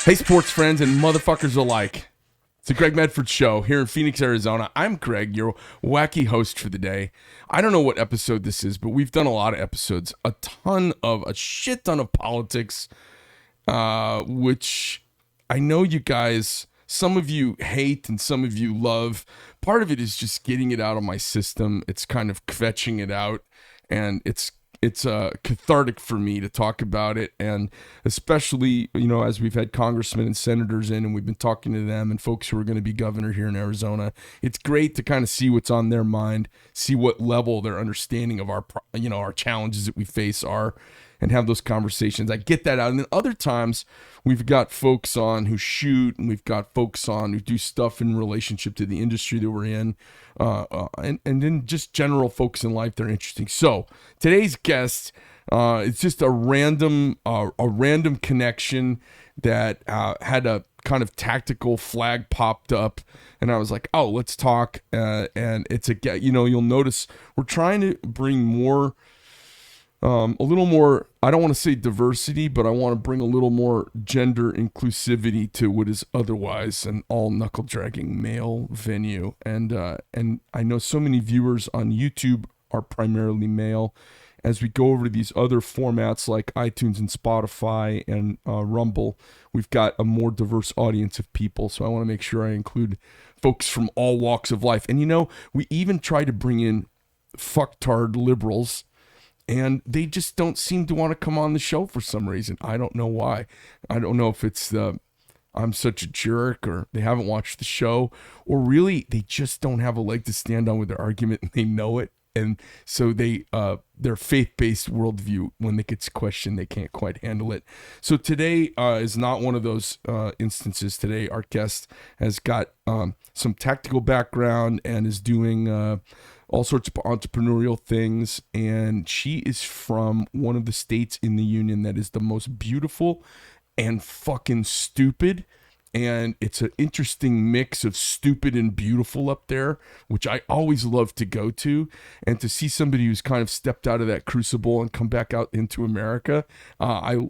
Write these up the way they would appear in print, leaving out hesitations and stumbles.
Hey, sports friends and motherfuckers alike. It's the Greg Medford Show here in Phoenix, Arizona. I'm Greg, your wacky host for the day. I don't know what episode this is, but we've done a lot of episodes. A shit ton of politics, which I know you guys, some of you hate and some of you love. Part of it is just getting it out of my system. It's kind of kvetching it out, and it's cathartic for me to talk about it, and especially, as we've had congressmen and senators in and we've been talking to them and folks who are going to be governor here in Arizona. It's great to kind of see what's on their mind, see what level their understanding of our challenges that we face are, and have those conversations. I get that out. And then other times we've got folks on who shoot, and we've got folks on who do stuff in relationship to the industry that we're in, and then just general folks in life that are interesting. So today's guest, it's just a random connection that had a kind of tactical flag popped up, and I was like, oh, let's talk. And it's you'll notice we're trying to bring more, a little more, I don't want to say diversity, but I want to bring a little more gender inclusivity to what is otherwise an all knuckle dragging male venue. And I know so many viewers on YouTube are primarily male. As we go over to these other formats like iTunes and Spotify and Rumble, we've got a more diverse audience of people. So I want to make sure I include folks from all walks of life. And we even try to bring in fucktard liberals, and they just don't seem to want to come on the show for some reason. I don't know why. I don't know if it's I'm such a jerk, or they haven't watched the show, or really they just don't have a leg to stand on with their argument and they know it. And so their faith-based worldview, when they get questioned, they can't quite handle it. So today is not one of those instances. Today our guest has got some tactical background and is doing all sorts of entrepreneurial things, and she is from one of the states in the union that is the most beautiful and fucking stupid, and it's an interesting mix of stupid and beautiful up there, which I always love to go to, and to see somebody who's kind of stepped out of that crucible and come back out into America. I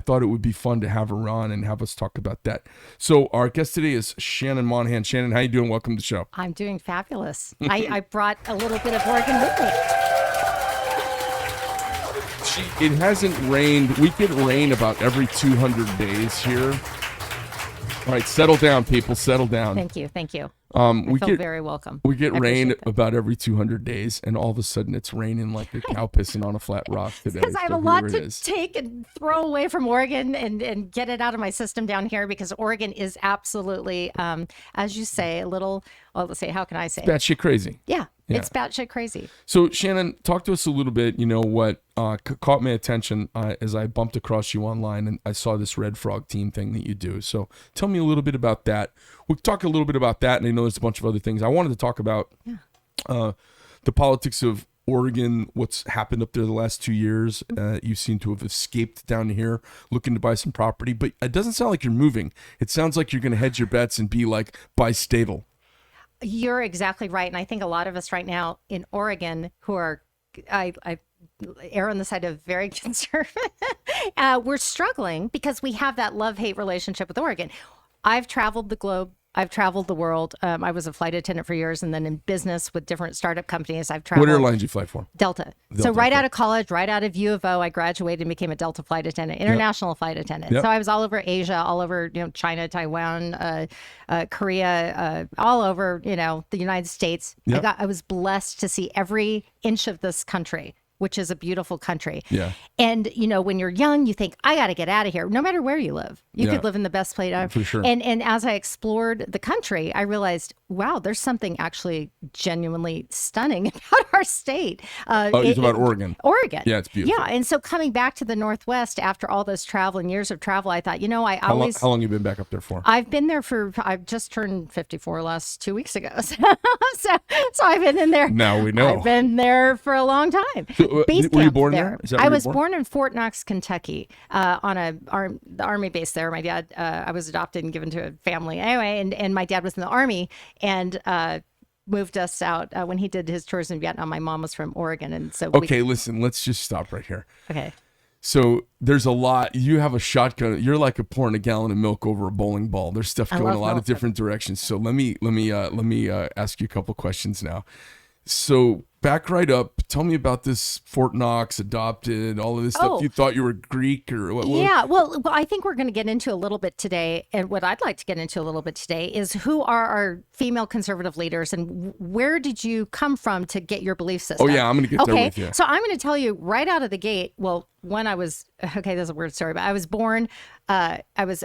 thought it would be fun to have her on and have us talk about that. So our guest today is Shannon Monihan. Shannon, how you doing? Welcome to the show. I'm doing fabulous. I brought a little bit of Oregon with me. It hasn't rained. We get rain about every 200 days here. All right, settle down, people. Settle down. Thank you. We feel very welcome. We get rain about every 200 days, and all of a sudden it's raining like a cow pissing on a flat rock today. Because I have a lot to take and throw away from Oregon and get it out of my system down here, because Oregon is absolutely, as you say, let's say, how can I say? It's batshit crazy. Yeah, it's batshit crazy. So Shannon, talk to us a little bit, what caught my attention as I bumped across you online and I saw this Red Frog team thing that you do. So tell me a little bit about that. We'll talk a little bit about that, and I know there's a bunch of other things. I wanted to talk about the politics of Oregon, what's happened up there the last 2 years. You seem to have escaped down here looking to buy some property, but it doesn't sound like you're moving. It sounds like you're going to hedge your bets and be like bistatal. You're exactly right. And I think a lot of us right now in Oregon who are, I err on the side of very conservative, we're struggling because we have that love-hate relationship with Oregon. I've traveled the globe. I've traveled the world. I was a flight attendant for years, and then in business with different startup companies, I've traveled. What airline did you fly for? Delta. So right out of college, right out of U of O, I graduated and became a Delta flight attendant, international flight attendant. Yep. So I was all over Asia, all over China, Taiwan, Korea, all over the United States. Yep. I was blessed to see every inch of this country which is a beautiful country. Yeah. And, when you're young, you think, I got to get out of here, no matter where you live. You could live in the best place ever. For sure. And as I explored the country, I realized, wow, there's something actually genuinely stunning about our state. You're talking about Oregon. Oregon. Yeah, it's beautiful. Yeah. And so coming back to the Northwest after all this travel and years of travel, I thought, How long you been back up there for? I've been there I've just turned 54 last 2 weeks ago. So I've been in there. Now we know. I've been there for a long time. So, were you born there? Is that where I you were was born in Fort Knox, Kentucky, on the Army base there. My dad, I was adopted and given to a family anyway, and my dad was in the Army and moved us out when he did his tours in Vietnam. My mom was from Oregon, and so listen, let's just stop right here. Okay. So there's a lot. You have a shotgun. You're like pouring a gallon of milk over a bowling ball. There's stuff going a lot of different directions. So let me ask you a couple questions now. So back right up. Tell me about this Fort Knox, adopted, all of this stuff. You thought you were Greek or what? Yeah, well, I think we're going to get into a little bit today. And what I'd like to get into a little bit today is who are our female conservative leaders and where did you come from to get your belief system? Oh, yeah, I'm going to get there with you. So I'm going to tell you right out of the gate. Well, when I was, okay, that's a weird story, but I was born, I was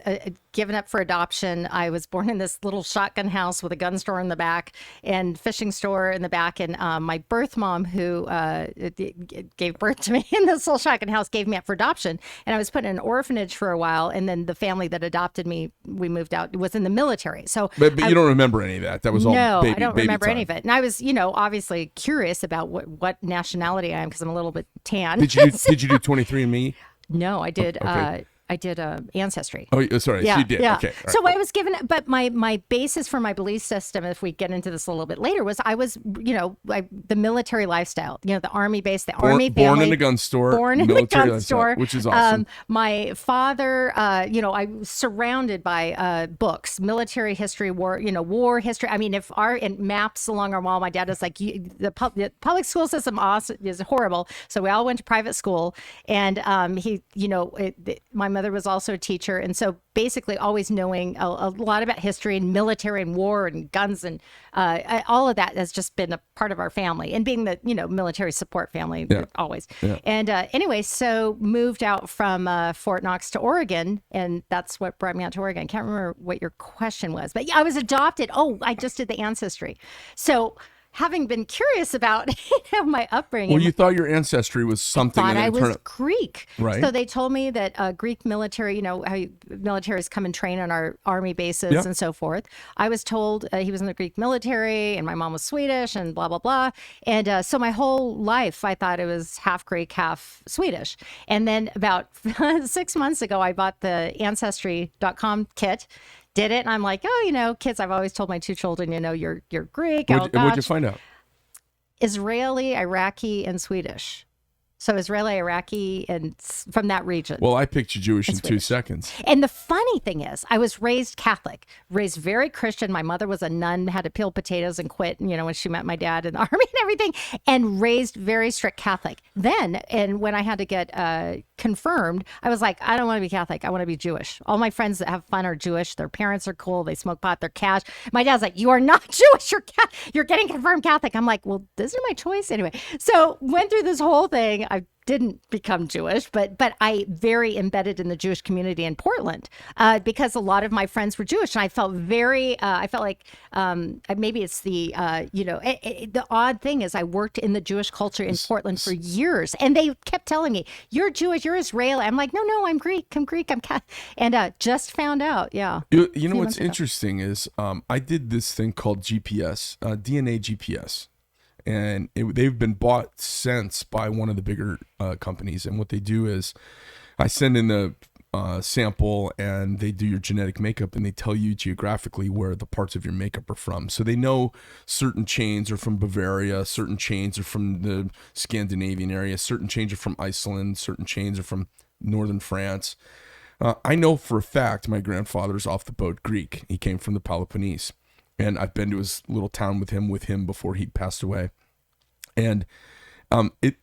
given up for adoption. I was born in this little shotgun house with a gun store in the back and fishing store in the back. And my birth mom, who gave birth to me in this little shotgun house, gave me up for adoption. And I was put in an orphanage for a while. And then the family that adopted me, we moved out, was in the military. So, but you don't remember any of that. That was all baby. No, I don't remember time. any of it. And I was, obviously curious about what nationality I am because I'm a little bit tan. Did you do 23andMe? No, I did. Okay. I did Ancestry. Oh, sorry. Yeah, She did. Yeah. Okay. So I was given, but my basis for my belief system, if we get into this a little bit later, was I was, the military lifestyle, the Army base, the Army family. Born in a gun store. Born in a gun store. Which is awesome. My father, I was surrounded by books, military history, war history. I mean, and maps along our wall, my dad was like, the public school system is horrible. So we all went to private school. And my mother was also a teacher. And so basically always knowing a lot about history and military and war and guns and all of that has just been a part of our family and being the, military support family always. Yeah. And anyway, so moved out from Fort Knox to Oregon. And that's what brought me out to Oregon. I can't remember what your question was, but yeah, I was adopted. Oh, I just did the ancestry. So having been curious about my upbringing. Well, you thought your ancestry was something. I was Greek. Right. So they told me that Greek military, how militaries come and train on our Army bases and so forth. I was told he was in the Greek military and my mom was Swedish and blah, blah, blah. And so my whole life, I thought it was half Greek, half Swedish. And then about 6 months ago, I bought the Ancestry.com kit. Did it, and I'm like, kids, I've always told my two children, you're Greek. What'd you find out? Israeli, Iraqi, and Swedish. So Israeli, Iraqi, and from that region. Well, I picked you Jewish in 2 seconds. And the funny thing is, I was raised Catholic, raised very Christian. My mother was a nun, had to peel potatoes and quit, when she met my dad in the Army and everything, and raised very strict Catholic. And when I had to get confirmed, I was like, I don't want to be Catholic. I want to be Jewish. All my friends that have fun are Jewish. Their parents are cool. They smoke pot. They're cash. My dad's like, you are not Jewish. You're getting confirmed Catholic. I'm like, well, this is my choice anyway. So went through this whole thing. I didn't become Jewish, but I very embedded in the Jewish community in Portland because a lot of my friends were Jewish, and I felt like maybe it's the the odd thing is I worked in the Jewish culture in Portland for years, and they kept telling me, "You're Jewish, you're Israeli." I'm like, no, I'm Greek, I'm Catholic, and just found out, yeah. You know what's interesting is I did this thing called GPS, DNA GPS. And they've been bought since by one of the bigger companies. And what they do is I send in the sample and they do your genetic makeup and they tell you geographically where the parts of your makeup are from. So they know certain chains are from Bavaria, certain chains are from the Scandinavian area, certain chains are from Iceland, certain chains are from northern France. I know for a fact my grandfather's off the boat Greek. He came from the Peloponnese. And I've been to his little town with him before he passed away. And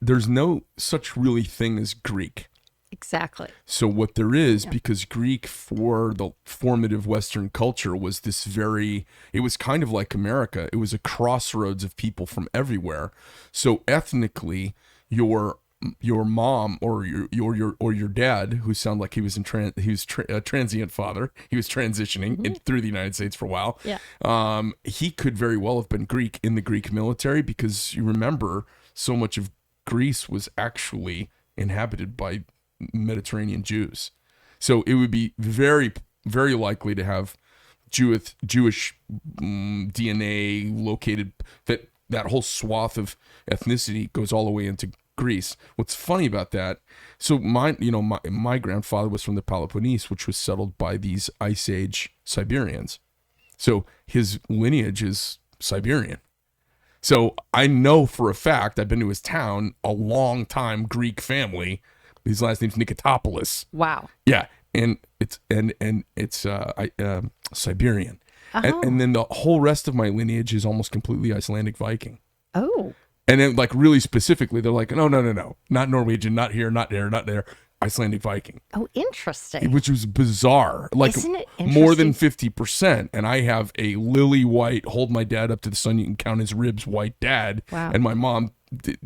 there's no such really thing as Greek. Exactly. So what there is, because Greek for the formative Western culture was it was kind of like America. It was a crossroads of people from everywhere. So ethnically, your your mom or your dad, who sounded like he was a transient father. He was transitioning through the United States for a while. Yeah. He could very well have been Greek in the Greek military, because you remember so much of Greece was actually inhabited by Mediterranean Jews. So it would be very, very likely to have Jewish DNA located. That whole swath of ethnicity goes all the way into Greece. What's funny about that? So my grandfather was from the Peloponnese, which was settled by these Ice Age Siberians. So his lineage is Siberian. So I know for a fact, I've been to his town, a long time Greek family. His last name's Nikotopoulos. Wow. Yeah, and it's Siberian. And then the whole rest of my lineage is almost completely Icelandic Viking. Oh. And then, like, really specifically, they're like, no, not Norwegian, not here, not there, not there, Icelandic Viking. Oh, interesting. Which was bizarre. Like, Isn't it more than 50%. And I have a lily white, hold my dad up to the sun, you can count his ribs, white dad. Wow. And my mom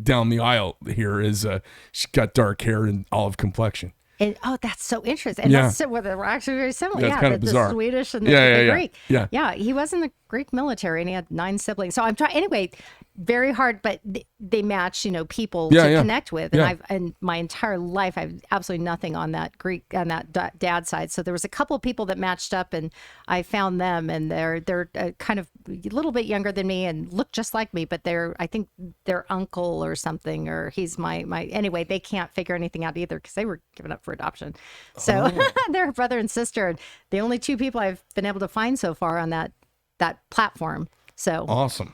down the aisle here is, she's got dark hair and olive complexion. And, that's so interesting. And that's well, they're actually very similar. Yeah, it's kind of bizarre. The Swedish and the Greek. Yeah. He was in the Greek military and he had 9 siblings. So I'm trying, anyway, very hard, but they match, people to connect with. And and my entire life, I have absolutely nothing on that dad side. So there was a couple of people that matched up and I found them, and they're kind of a little bit younger than me and look just like me, but I think their uncle or something, or he's my anyway, they can't figure anything out either because they were given up for adoption. So they're brother and sister, and the only 2 people I've been able to find so far on that platform. So awesome.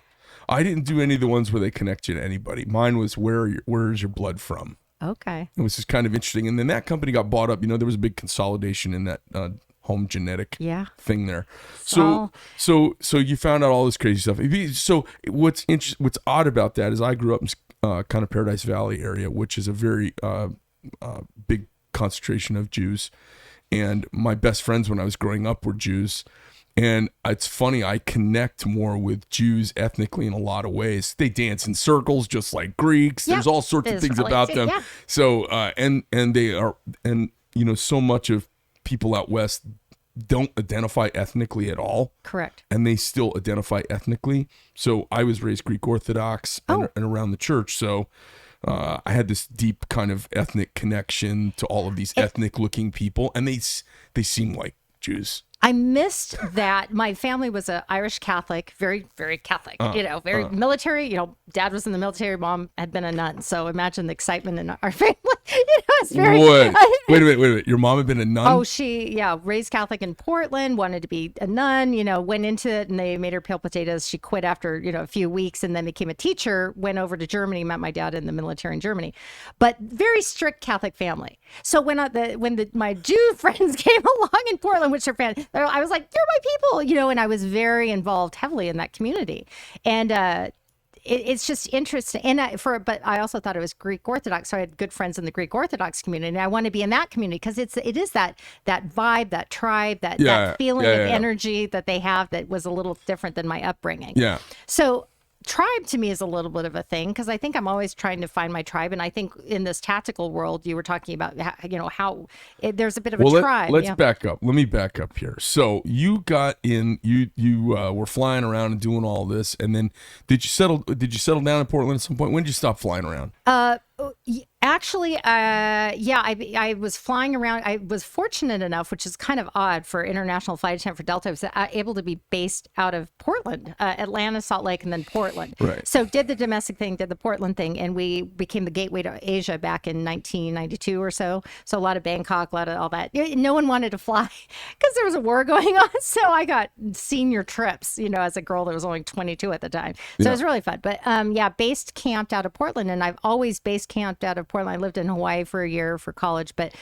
I didn't do any of the ones where they connect you to anybody. Mine was where is your blood from? Okay. It was just kind of interesting. And then that company got bought up. There was a big consolidation in that home genetic thing there. So you found out all this crazy stuff. So what's odd about that is I grew up in kind of Paradise Valley area, which is a very big concentration of Jews. And my best friends when I was growing up were Jews. And it's funny, I connect more with Jews ethnically in a lot of ways. They dance in circles just like Greeks. There's all sorts of things about them. Yeah. So, and they are, and so much of people out west don't identify ethnically at all. Correct. And they still identify ethnically. So I was raised Greek Orthodox and around the church. So I had this deep kind of ethnic connection to all of these ethnic looking people. And they seem like Jews. I missed that. My family was an Irish Catholic, very, very Catholic, very military. Dad was in the military, mom had been a nun. So imagine the excitement in our family. It's very. Wait a minute. Your mom had been a nun? Oh, she, raised Catholic in Portland, wanted to be a nun, went into it and they made her peel potatoes. She quit after, a few weeks and then became a teacher, went over to Germany, met my dad in the military in Germany, but very strict Catholic family. So when my Jew friends came along in Portland, which are fans, I was like, you're my people, and I was very involved heavily in that community. And it's just interesting. And but I also thought it was Greek Orthodox. So I had good friends in the Greek Orthodox community. And I want to be in that community because it is that vibe, that tribe, that feeling of energy that they have that was a little different than my upbringing. Yeah. So tribe to me is a little bit of a thing because I think I'm always trying to find my tribe, and I think in this tactical world you were talking about how there's a bit of a tribe. Let's back up. Let me back up here. So you got in, you were flying around and doing all this, and then did you settle down in Portland at some point? When did you stop flying around? Actually, I was flying around. I was fortunate enough, which is kind of odd for international flight attendant for Delta, I was able to be based out of Portland, Atlanta, Salt Lake, and then Portland. Right. So did the domestic thing, did the Portland thing, and we became the gateway to Asia back in 1992 or so. So a lot of Bangkok, a lot of all that. No one wanted to fly because there was a war going on. So I got senior trips, as a girl that was only 22 at the time. So it was really fun. But based camped out of Portland, and I've always based camped out of Portland. I lived in Hawaii for a year for college, but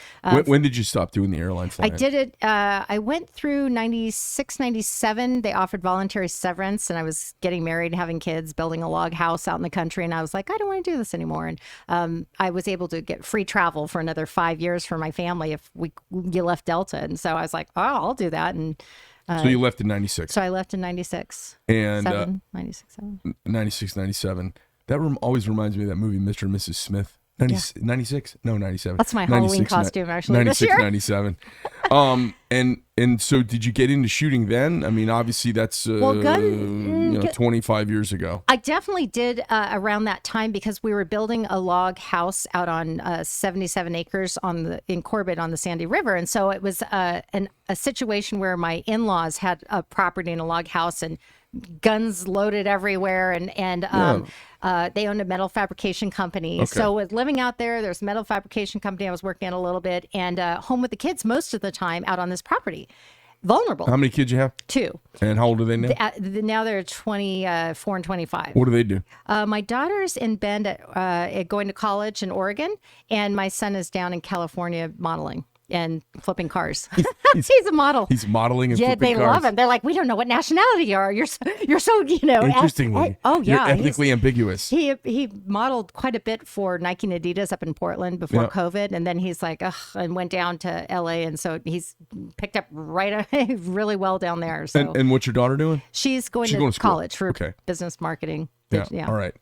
when did you stop doing the airline flying? I did it. I went through 96, 97. They offered voluntary severance, and I was getting married and having kids, building a log house out in the country, and I was like, I don't want to do this anymore. And I was able to get free travel for another 5 years for my family if you left Delta, and so I was like, oh, I'll do that. And so you left in 96. So I left in 96. And 96, 7. 96, 97. That room always reminds me of that movie, Mr. and Mrs. Smith. 96? No, 97. That's my Halloween 96, costume, actually, this 96, year. 97. And so did you get into shooting then? I mean, obviously that's 25 years ago. I definitely did around that time because we were building a log house out on 77 acres in Corbett on the Sandy River. And so it was a situation where my in-laws had a property in a log house and guns loaded everywhere. And they owned a metal fabrication company. Okay. So with living out there's a metal fabrication company I was working at a little bit, and home with the kids most of the time out on this property. Vulnerable. How many kids you have? 2. And how old are they now? Now they're 24 and 25. What do they do? My daughter's in Bend at going to college in Oregon, and my son is down in California modeling and flipping cars. He's a model. He's modeling and flipping cars. Yeah, they love him. They're like, we don't know what nationality you are. You're so Interestingly. oh yeah, You're ethnically ambiguous. He modeled quite a bit for Nike and Adidas up in Portland before COVID, and then he's like, and went down to LA, and so he's picked up really well down there. So And what's your daughter doing? she's going to college for business marketing. Yeah. All right.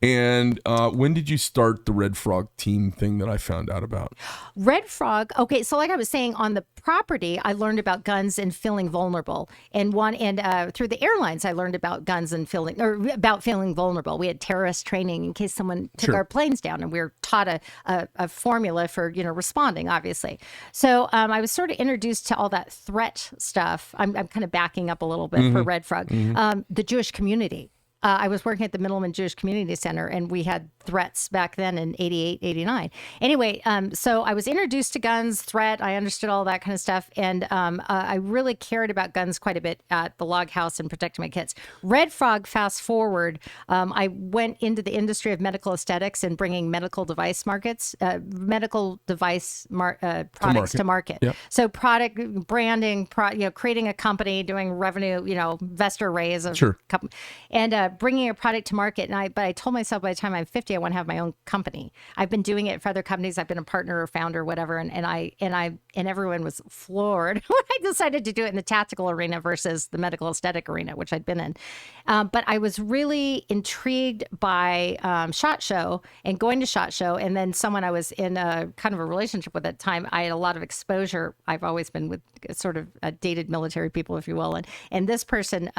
And when did you start the Red Frog team thing that I found out about? Red Frog. Okay, so like I was saying, on the property, I learned about guns and feeling vulnerable. And through the airlines, I learned about guns and about feeling vulnerable. We had terrorist training in case someone took our planes down, and we were taught a formula for responding, obviously. So I was sort of introduced to all that threat stuff. I'm kind of backing up a little bit for Red Frog. The Jewish community. I was working at the Middleman Jewish Community Center, and we had threats back then in 88, 89. Anyway, so I was introduced to guns, threat. I understood all that kind of stuff. And I really cared about guns quite a bit at the log house and protecting my kids. Red Frog, fast forward, I went into the industry of medical aesthetics and bringing medical device products to market. Yep. So product branding, creating a company, doing revenue, investor raise. And bringing a product to market. But I told myself by the time I'm 50, I want to have my own company. I've been doing it for other companies. I've been a partner or founder or whatever. And everyone was floored when I decided to do it in the tactical arena versus the medical aesthetic arena, which I'd been in. But I was really intrigued by SHOT Show and going to SHOT Show. And then someone I was in a kind of a relationship with at the time, I had a lot of exposure. I've always been with sort of dated military people, if you will. And this person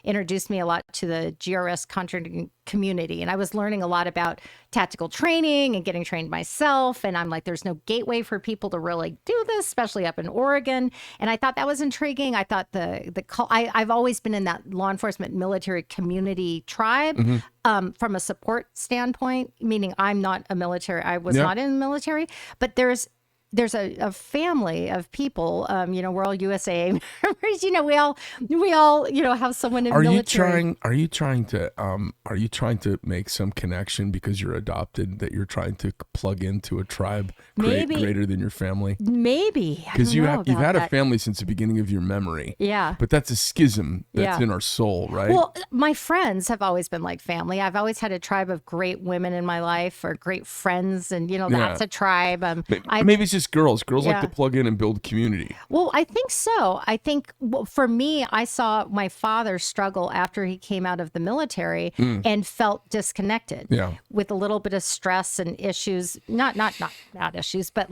introduced me a lot to the GRS contracting community. And I was learning a lot about tactical training and getting trained myself. And I'm like, there's no gateway for people to really do this, especially up in Oregon. And I thought that was intriguing. I thought I've always been in that law enforcement military community tribe from a support standpoint, meaning I'm not a military. I was not in the military, but there's a family of people, we're all USA members, we all have someone in military. Are you trying to make some connection because you're adopted, that you're trying to plug into a tribe greater than your family? Maybe. Because you've had a family since the beginning of your memory. Yeah. But that's a schism that's in our soul, right? Well, my friends have always been like family. I've always had a tribe of great women in my life, or great friends, and that's a tribe. Maybe it's just girls like to plug in and build community. Well, I think so. I think for me, I saw my father struggle after he came out of the military and felt disconnected with a little bit of stress and issues, not issues, but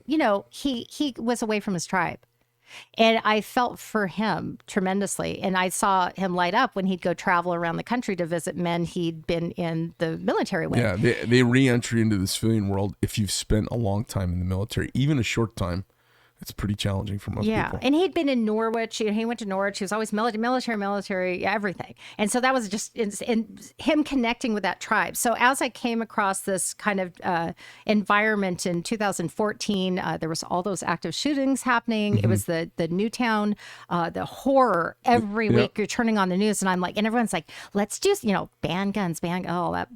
he was away from his tribe. And I felt for him tremendously. And I saw him light up when he'd go travel around the country to visit men he'd been in the military with. Yeah, they re-entry into the civilian world, if you've spent a long time in the military, even a short time, it's pretty challenging for most people. Yeah, and he'd been in Norwich. He went to Norwich. He was always military, everything. And so that was just in him connecting with that tribe. So as I came across this kind of environment in 2014, there was all those active shootings happening. It was the Newtown, the horror every week. You're turning on the news, and I'm like, and everyone's like, let's just ban guns, all that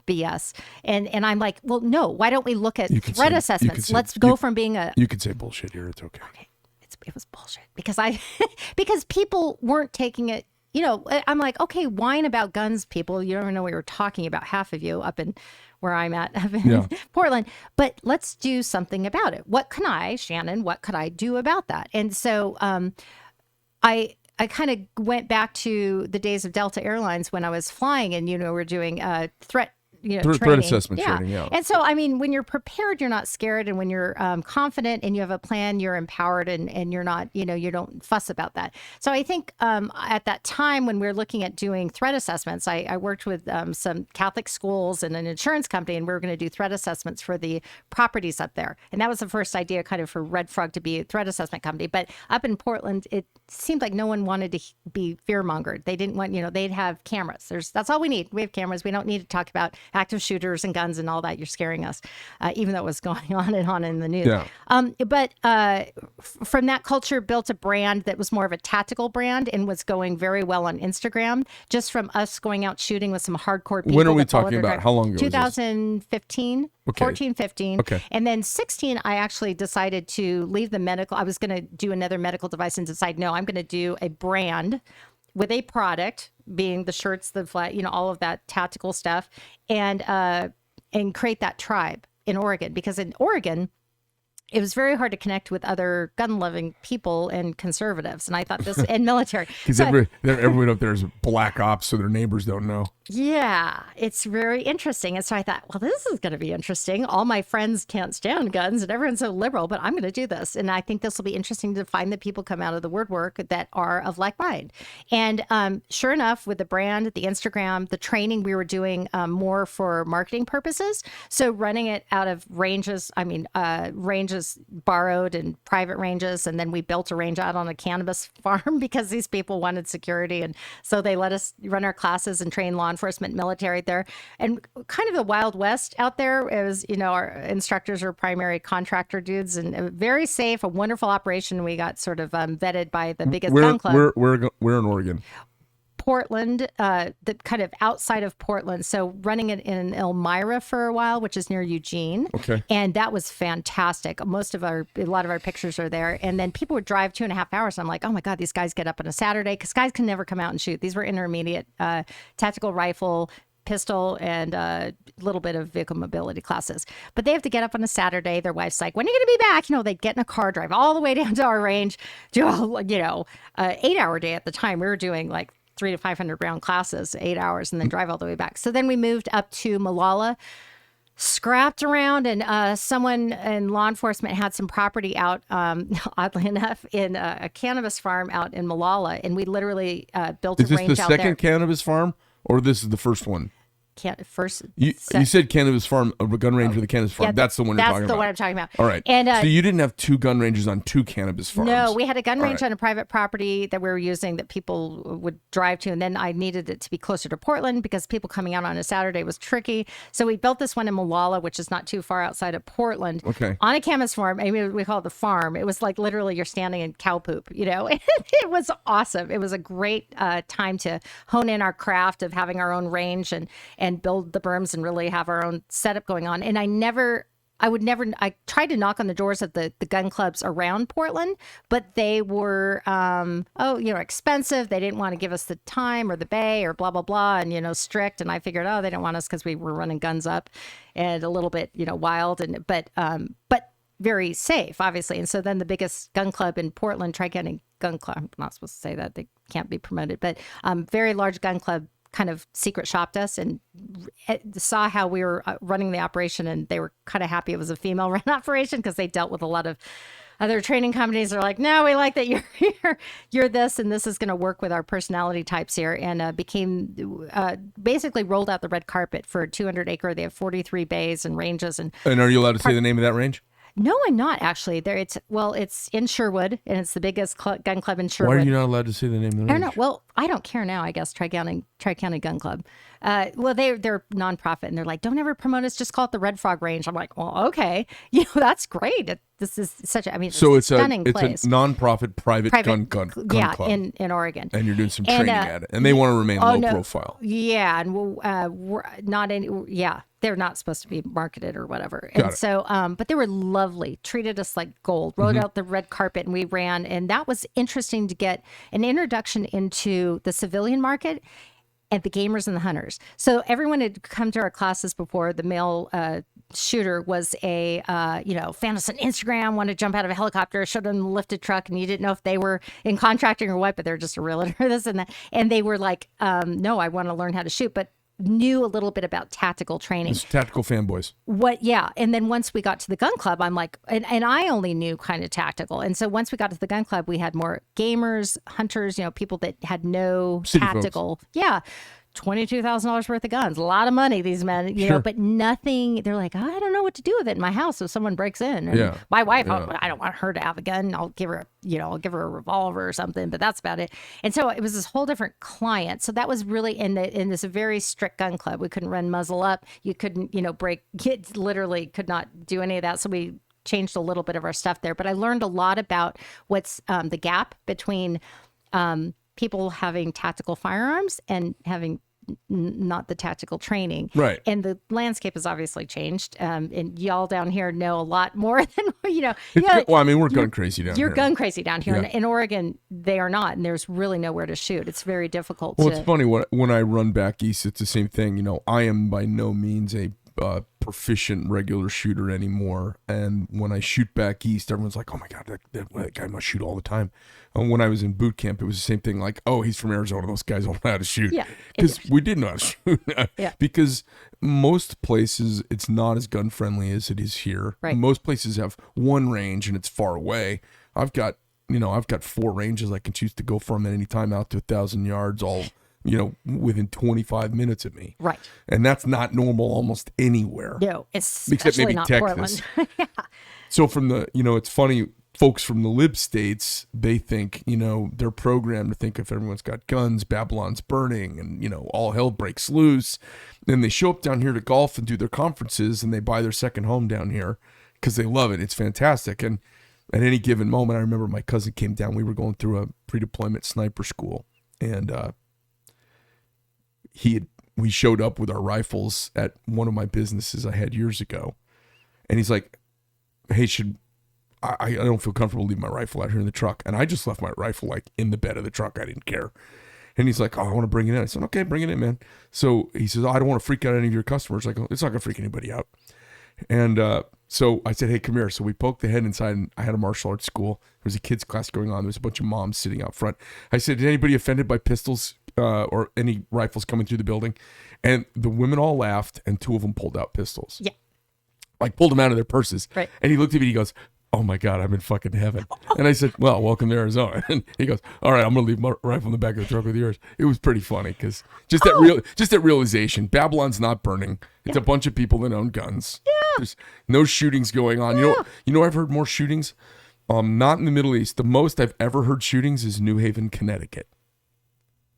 BS. And I'm like, well, no, why don't we look at threat assessments? Let's go from being a... You could say bullshit here. It's okay. It was bullshit because people weren't taking it. I'm like, okay, whine about guns, people. You don't even know what you're talking about, half of you up in where I'm at, up in Portland. But let's do something about it. What could I do about that? And so I kind of went back to the days of Delta Airlines when I was flying, and we're doing threat Threat training. assessment training, yeah. And so, I mean, when you're prepared, you're not scared. And when you're confident and you have a plan, you're empowered and you're not, you don't fuss about that. So I think at that time when we were looking at doing threat assessments, I worked with some Catholic schools and an insurance company, and we were going to do threat assessments for the properties up there. And that was the first idea kind of for Red Frog to be a threat assessment company. But up in Portland, it seemed like no one wanted to be fear-mongered. They didn't want, they'd have cameras. That's all we need. We have cameras. We don't need to talk about active shooters and guns and all that. You're scaring us, even though it was going on and on in the news. Yeah. But from that culture, built a brand that was more of a tactical brand and was going very well on Instagram, just from us going out shooting with some hardcore people. When are we talking about? How long ago? 2015. Okay. 14, 15. Okay. And then 16, I actually decided to leave the medical. I was going to do another medical device and decide, no, I'm going to do a brand with a product, being the shirts, the flat, all of that tactical stuff, and create that tribe in Oregon. Because in Oregon, it was very hard to connect with other gun-loving people and conservatives. And I thought this, and military. Because everyone up there is black ops, so their neighbors don't know. Yeah, it's very interesting. And so I thought, well, this is going to be interesting. All my friends can't stand guns and everyone's so liberal, but I'm going to do this. And I think this will be interesting to find the people come out of the woodwork that are of like mind. And sure enough, with the brand, the Instagram, the training, we were doing more for marketing purposes. So running it out of ranges, ranges borrowed and private ranges. And then we built a range out on a cannabis farm because these people wanted security. And so they let us run our classes and train law enforcement, military there, and kind of the Wild West out there. It was, our instructors are primary contractor dudes, and very safe, a wonderful operation. We got sort of vetted by the biggest gun club. We're in Oregon. Portland, the kind of outside of Portland. So running it in Elmira for a while, which is near Eugene. Okay. And that was fantastic. A lot of our pictures are there. And then people would drive 2.5 hours. And I'm like, oh my God, these guys get up on a Saturday, because guys can never come out and shoot. These were intermediate tactical rifle, pistol, and a little bit of vehicle mobility classes. But they have to get up on a Saturday. Their wife's like, when are you going to be back? They'd get in a car, drive all the way down to our range, do 8-hour day at the time. We were doing like 300 to 500 round classes, 8 hours, and then drive all the way back. So then we moved up to Molalla, scrapped around, and someone in law enforcement had some property out, oddly enough, in a cannabis farm out in Molalla, and we literally built a range out there. Is this the second cannabis farm, or this is the first one? You said cannabis farm, a gun range with a cannabis farm. Yeah, that's the one you're talking about. That's the one I'm talking about. All right. And so you didn't have two gun ranges on two cannabis farms. No, we had a gun range on a private property that we were using that people would drive to. And then I needed it to be closer to Portland because people coming out on a Saturday was tricky. So we built this one in Molalla, which is not too far outside of Portland. Okay. On a cannabis farm. We call it the farm. It was like literally you're standing in cow poop, It was awesome. It was a great time to hone in our craft of having our own range and build the berms and really have our own setup going on. And I tried to knock on the doors of the gun clubs around Portland, but they were, expensive. They didn't want to give us the time or the bay or blah, blah, blah. And, strict. And I figured, they don't want us because we were running guns up and a little bit, wild but very safe, obviously. And so then the biggest gun club in Portland, Tri-County Gun Club, I'm not supposed to say that, they can't be promoted, but very large gun club kind of secret shopped us and saw how we were running the operation, and they were kind of happy it was a female run operation because they dealt with a lot of other training companies. They're like, no, we like that you're here, you're this, and this is going to work with our personality types here, and became basically rolled out the red carpet for a 200-acre. They have 43 bays and ranges. And are you allowed to say the name of that range? No, I'm not actually. It's in Sherwood, and it's the biggest gun club in Sherwood. Why are you not allowed to say the name of the range? I don't know. Well, I don't care now, I guess. Tri-County Gun Club. They're nonprofit, and they're like, don't ever promote us. Just call it the Red Frog Range. I'm like, well, okay. That's great. This is such a, it's a stunning place. It's a nonprofit private gun club. in Oregon. And you're doing some training at it. And they want to remain low profile. Yeah. And we're not they're not supposed to be marketed or whatever. But they were lovely, treated us like gold, rode out the red carpet, and we ran. And that was interesting to get an introduction into the civilian market and the gamers and the hunters. So everyone had come to our classes before. The male shooter was a, found us on Instagram, wanted to jump out of a helicopter, showed them the lifted truck, and you didn't know if they were in contracting or what, but they're just a realtor, this and that. And they were like, no, I want to learn how to shoot. But knew a little bit about tactical training. It's tactical fanboys. And then once we got to the gun club, I'm like, and I only knew kind of tactical. And so once we got to the gun club, we had more gamers, hunters, people that had no City tactical. Folks. Yeah. $22,000 worth of guns, a lot of money, these men, you know, but nothing. They're like, I don't know what to do with it in my house if someone breaks in. And my wife, I don't want her to have a gun. I'll give her, I'll give her a revolver or something, but that's about it. And so it was this whole different client. So that was really in this very strict gun club. We couldn't run muzzle up. You couldn't, break. Kids literally could not do any of that. So we changed a little bit of our stuff there. But I learned a lot about what's the gap between people having tactical firearms and having not the tactical training. Right. And the landscape has obviously changed. And y'all down here know a lot more than, Well, I mean, we're gun crazy down here. You're gun crazy down here. In Oregon, they are not. And there's really nowhere to shoot. It's very difficult. Well, it's funny. When I run back east, it's the same thing. I am by no means a proficient regular shooter anymore. And when I shoot back east, everyone's like, oh my God, that guy must shoot all the time. And when I was in boot camp, it was the same thing. Like, oh, he's from Arizona. Those guys don't know how to shoot. Yeah. Because we did know how to shoot. Because most places, it's not as gun friendly as it is here. Right. Most places have one range and it's far away. I've got 4 ranges I can choose to go from at any time out to 1,000 yards, all within 25 minutes of me. Right. And that's not normal almost anywhere. No, except maybe not Texas. Portland. So from the, it's funny, folks from the lib states, they think, they're programmed to think if everyone's got guns, Babylon's burning and, all hell breaks loose. Then they show up down here to golf and do their conferences and they buy their second home down here because they love it. It's fantastic. And at any given moment, I remember my cousin came down. We were going through a pre-deployment sniper school and, we showed up with our rifles at one of my businesses I had years ago. And he's like, hey, I don't feel comfortable leaving my rifle out here in the truck. And I just left my rifle like in the bed of the truck. I didn't care. And he's like, oh, I want to bring it in. I said, okay, bring it in, man. So he says, I don't want to freak out any of your customers. I go, it's not going to freak anybody out. And so I said, hey, come here. So we poked the head inside and I had a martial arts school. There was a kids class going on. There was a bunch of moms sitting out front. I said, is anybody offended by pistols or any rifles coming through the building? And the women all laughed and 2 of them pulled out pistols. Yeah. Like pulled them out of their purses. Right. And he looked at me and he goes, oh my God, I'm in fucking heaven. And I said, well, welcome to Arizona. And he goes, all right, I'm going to leave my rifle in the back of the truck with yours. It was pretty funny because just that realization, Babylon's not burning. It's a bunch of people that own guns. Yeah. There's no shootings going on. You know, I've heard more shootings, not in the Middle East. The most I've ever heard shootings is New Haven, Connecticut,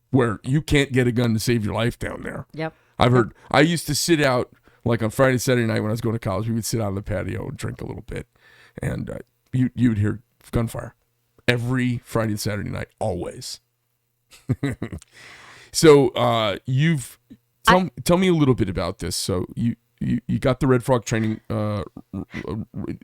where you can't get a gun to save your life down there. Yep. I've heard, I used to sit out like on Friday, Saturday night when I was going to college, we would sit out on the patio and drink a little bit. And you would hear gunfire every Friday and Saturday night, always. So tell me a little bit about this. So you got the Red Frog training.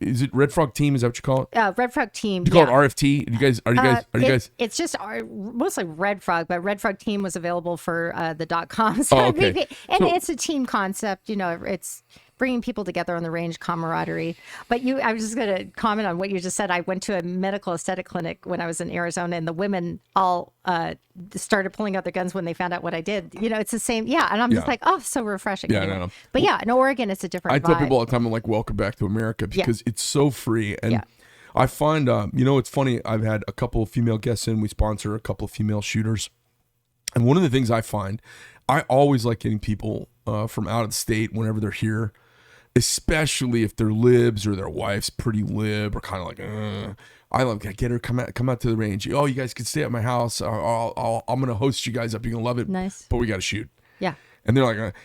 Is it Red Frog Team? Is that what you call it? Red Frog Team. You call it RFT? Are you guys? It's just mostly Red Frog, but Red Frog Team was available for the .com. So okay. It's a team concept. It's bringing people together on the range, camaraderie. But I was just going to comment on what you just said. I went to a medical aesthetic clinic when I was in Arizona, and the women all started pulling out their guns when they found out what I did. It's the same. Yeah. And I'm just like, oh, so refreshing. Yeah, no. But yeah, in Oregon, it's a different vibe. I tell people all the time, I'm like, welcome back to America because it's so free. And I find, it's funny. I've had a couple of female guests in. We sponsor a couple of female shooters. And one of the things I find, I always like getting people from out of the state whenever they're here, especially if they're libs or their wife's pretty lib or kind of like, I love to get her come out to the range. Oh, you guys can stay at my house. I'm gonna host you guys up. You're gonna love it. Nice. But we got to shoot. Yeah. And they're like,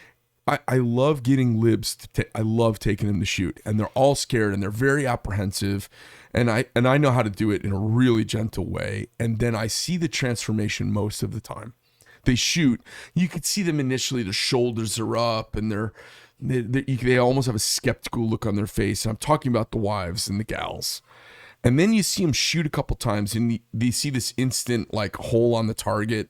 I love getting libs. I love taking them to shoot, and they're all scared and they're very apprehensive, and I know how to do it in a really gentle way. And then I see the transformation most of the time. They shoot. You could see them initially. Their shoulders are up, and they almost have a skeptical look on their face. And I'm talking about the wives and the gals. And then you see them shoot a couple times and they see this instant like hole on the target.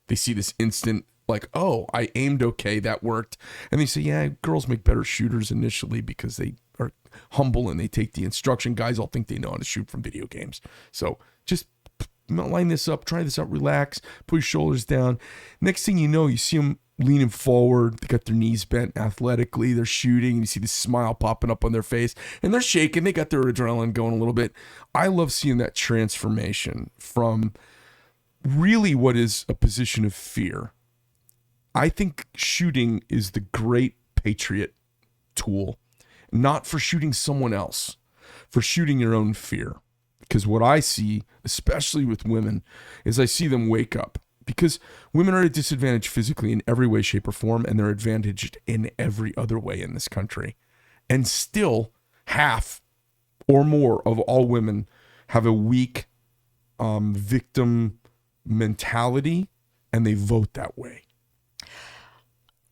They see this instant like, oh, I aimed okay, that worked. And they say, yeah, girls make better shooters initially because they are humble and they take the instruction. Guys all think they know how to shoot from video games. So just line this up, try this out, relax, put your shoulders down. Next thing you know, you see them leaning forward. They got their knees bent athletically. They're shooting. You see the smile popping up on their face, and they're shaking. They got their adrenaline going a little bit. I love seeing that transformation from really what is a position of fear. I think shooting is the great patriot tool, not for shooting someone else, for shooting your own fear. Because what I see, especially with women, is I see them wake up. Because women are at a disadvantage physically in every way, shape, or form, and they're advantaged in every other way in this country. And still, half or more of all women have a weak victim mentality, and they vote that way.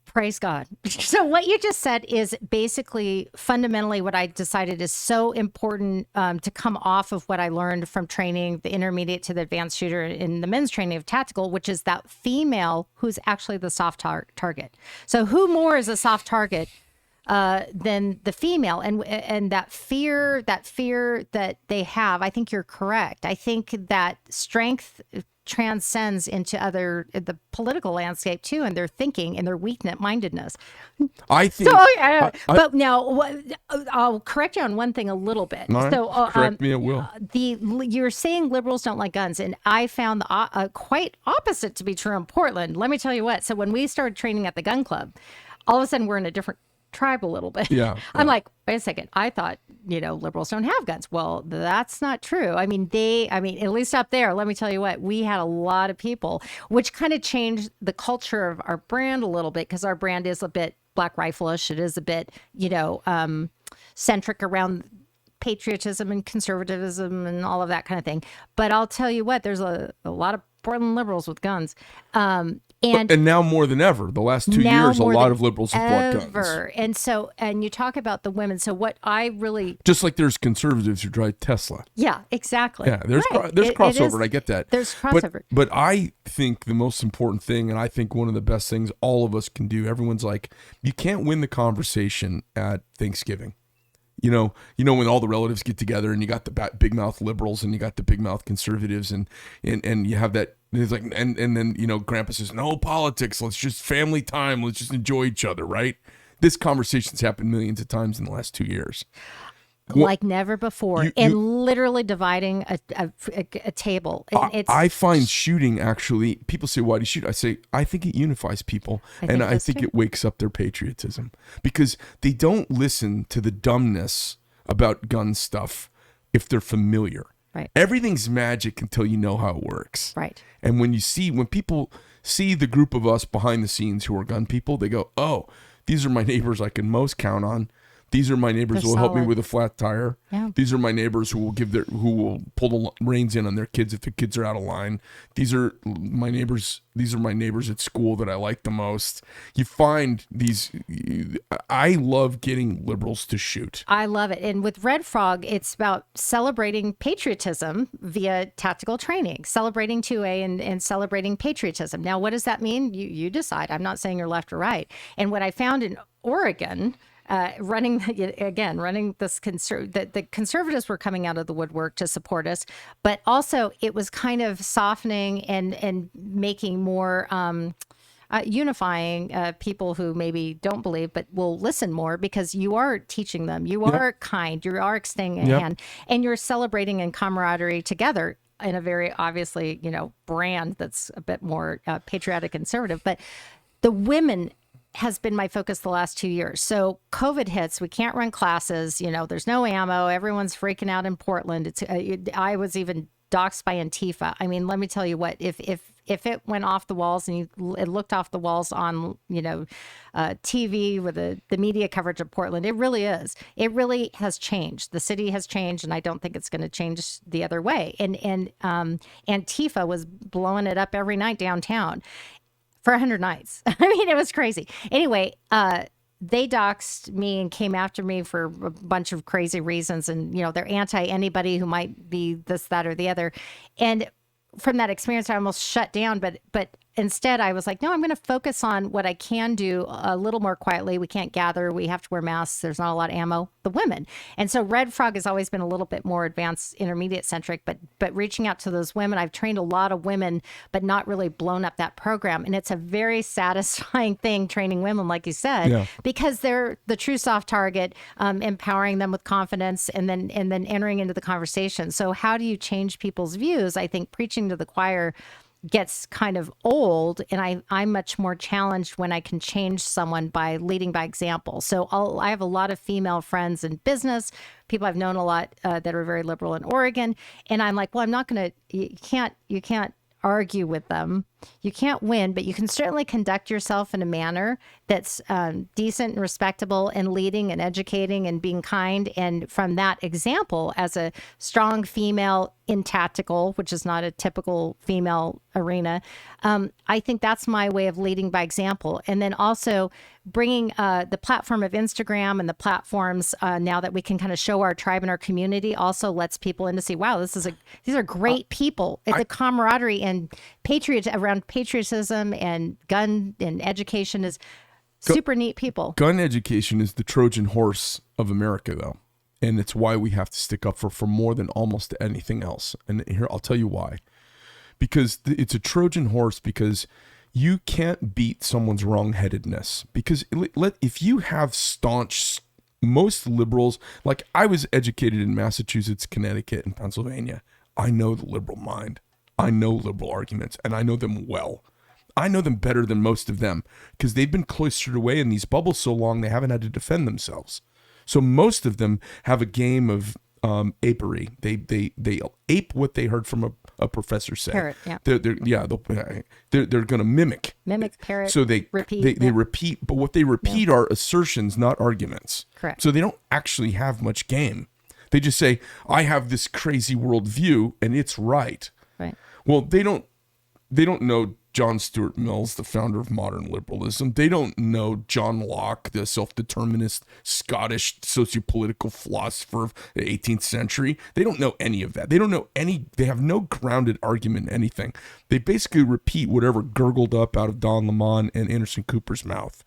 Praise God. So what you just said is basically fundamentally what I decided is so important to come off of what I learned from training the intermediate to the advanced shooter in the men's training of tactical, which is that female who's actually the soft target. So who more is a soft target than the female? And that fear that they have, I think you're correct. I think that strength transcends into the political landscape too, and their thinking and their weak-mindedness. I think. So, but now I'll correct you on one thing a little bit. Right, so correct me, it will. You're saying liberals don't like guns, and I found the quite opposite to be true in Portland. Let me tell you what. So when we started training at the gun club, all of a sudden we're in a different tribe a little bit. Yeah. I'm like, wait a second. I thought, liberals don't have guns. Well, that's not true. I mean, at least up there, let me tell you what, we had a lot of people, which kind of changed the culture of our brand a little bit, because our brand is a bit Black Rifle-ish. It is a bit, centric around patriotism and conservatism and all of that kind of thing. But I'll tell you what, there's a lot of Portland liberals with guns. And now more than ever, the last 2 years, a lot of liberals have bought guns. And so, and you talk about the women. So what I really... Just like there's conservatives who drive Tesla. Yeah, exactly. Yeah, there's crossover, and I get that. There's crossover. But I think the most important thing, and I think one of the best things all of us can do, everyone's like, you can't win the conversation at Thanksgiving. You know, when all the relatives get together and you got the big mouth liberals and you got the big mouth conservatives and you have that, it's like, and then, grandpa says, no politics. Let's just family time. Let's just enjoy each other. Right. This conversation's happened millions of times in the last 2 years. Like never before, and literally dividing a table. I find shooting, actually, people say, why do you shoot? I say, I think it unifies people, and I think it wakes up their patriotism, because they don't listen to the dumbness about gun stuff if they're familiar. Right. Everything's magic until you know how it works. Right. And when people see the group of us behind the scenes who are gun people, they go, oh, these are my neighbors I can most count on. These are my neighbors who will help me with a flat tire. Yeah. These are my neighbors who will pull the reins in on their kids if the kids are out of line. These are my neighbors. These are my neighbors at school that I like the most. You find these. I love getting liberals to shoot. I love it. And with Red Frog, it's about celebrating patriotism via tactical training, celebrating 2A and celebrating patriotism. Now, what does that mean? You decide. I'm not saying you're left or right. And what I found in Oregon, running this the conservatives were coming out of the woodwork to support us, but also it was kind of softening and making more unifying people who maybe don't believe but will listen more, because you are teaching them, you are kind, you are extending a hand, and you're celebrating in camaraderie together in a very obviously brand that's a bit more patriotic conservative. But the women has been my focus the last 2 years. So COVID hits, we can't run classes, there's no ammo, everyone's freaking out in Portland. I was even doxxed by Antifa. I mean, let me tell you what, if it went off the walls and it looked off the walls on, TV with the media coverage of Portland, it really has changed. The city has changed, and I don't think it's going to change the other way. And Antifa was blowing it up every night downtown for 100 nights. I mean, it was crazy. Anyway, they doxed me and came after me for a bunch of crazy reasons. And, they're anti anybody who might be this, that, or the other. And from that experience, I almost shut down. But instead I was like, no, I'm going to focus on what I can do a little more quietly. We can't gather. We have to wear masks. There's not a lot of ammo. The women. And so Red Frog has always been a little bit more advanced, intermediate centric, but reaching out to those women, I've trained a lot of women, but not really blown up that program. And it's a very satisfying thing training women, like you said, because they're the true soft target, empowering them with confidence and then entering into the conversation. So how do you change people's views? I think preaching to the choir gets kind of old, and I'm much more challenged when I can change someone by leading by example. So I have a lot of female friends in business, people I've known a lot that are very liberal in Oregon, and I'm like, well, I'm not going to, you can't argue with them. You can't win, but you can certainly conduct yourself in a manner that's decent and respectable and leading and educating and being kind. And from that example, as a strong female in tactical, which is not a typical female arena, I think that's my way of leading by example. And then also bringing the platform of Instagram and the platforms now that we can kind of show our tribe and our community also lets people in to see, wow, these are great people. It's a camaraderie and around patriotism and gun and education is super neat people. Gun education is the Trojan horse of America, though. And it's why we have to stick up for more than almost anything else. And here, I'll tell you why. Because it's a Trojan horse because you can't beat someone's wrong-headedness. Because if you have most liberals, like I was educated in Massachusetts, Connecticut, and Pennsylvania. I know the liberal mind. I know liberal arguments, and I know them well. I know them better than most of them because they've been cloistered away in these bubbles so long they haven't had to defend themselves. So most of them have a game of apery. They ape what they heard from a professor say. Parrot, yeah. They're going to mimic, parrot. So they repeat. They repeat, but what they repeat are assertions, not arguments. Correct. So they don't actually have much game. They just say, "I have this crazy worldview, and it's right." Right. Well, they don't know John Stuart Mills, the founder of modern liberalism. They don't know John Locke, the self-determinist Scottish sociopolitical philosopher of the 18th century. They don't know any of that. They have no grounded argument in anything. They basically repeat whatever gurgled up out of Don Lemon and Anderson Cooper's mouth.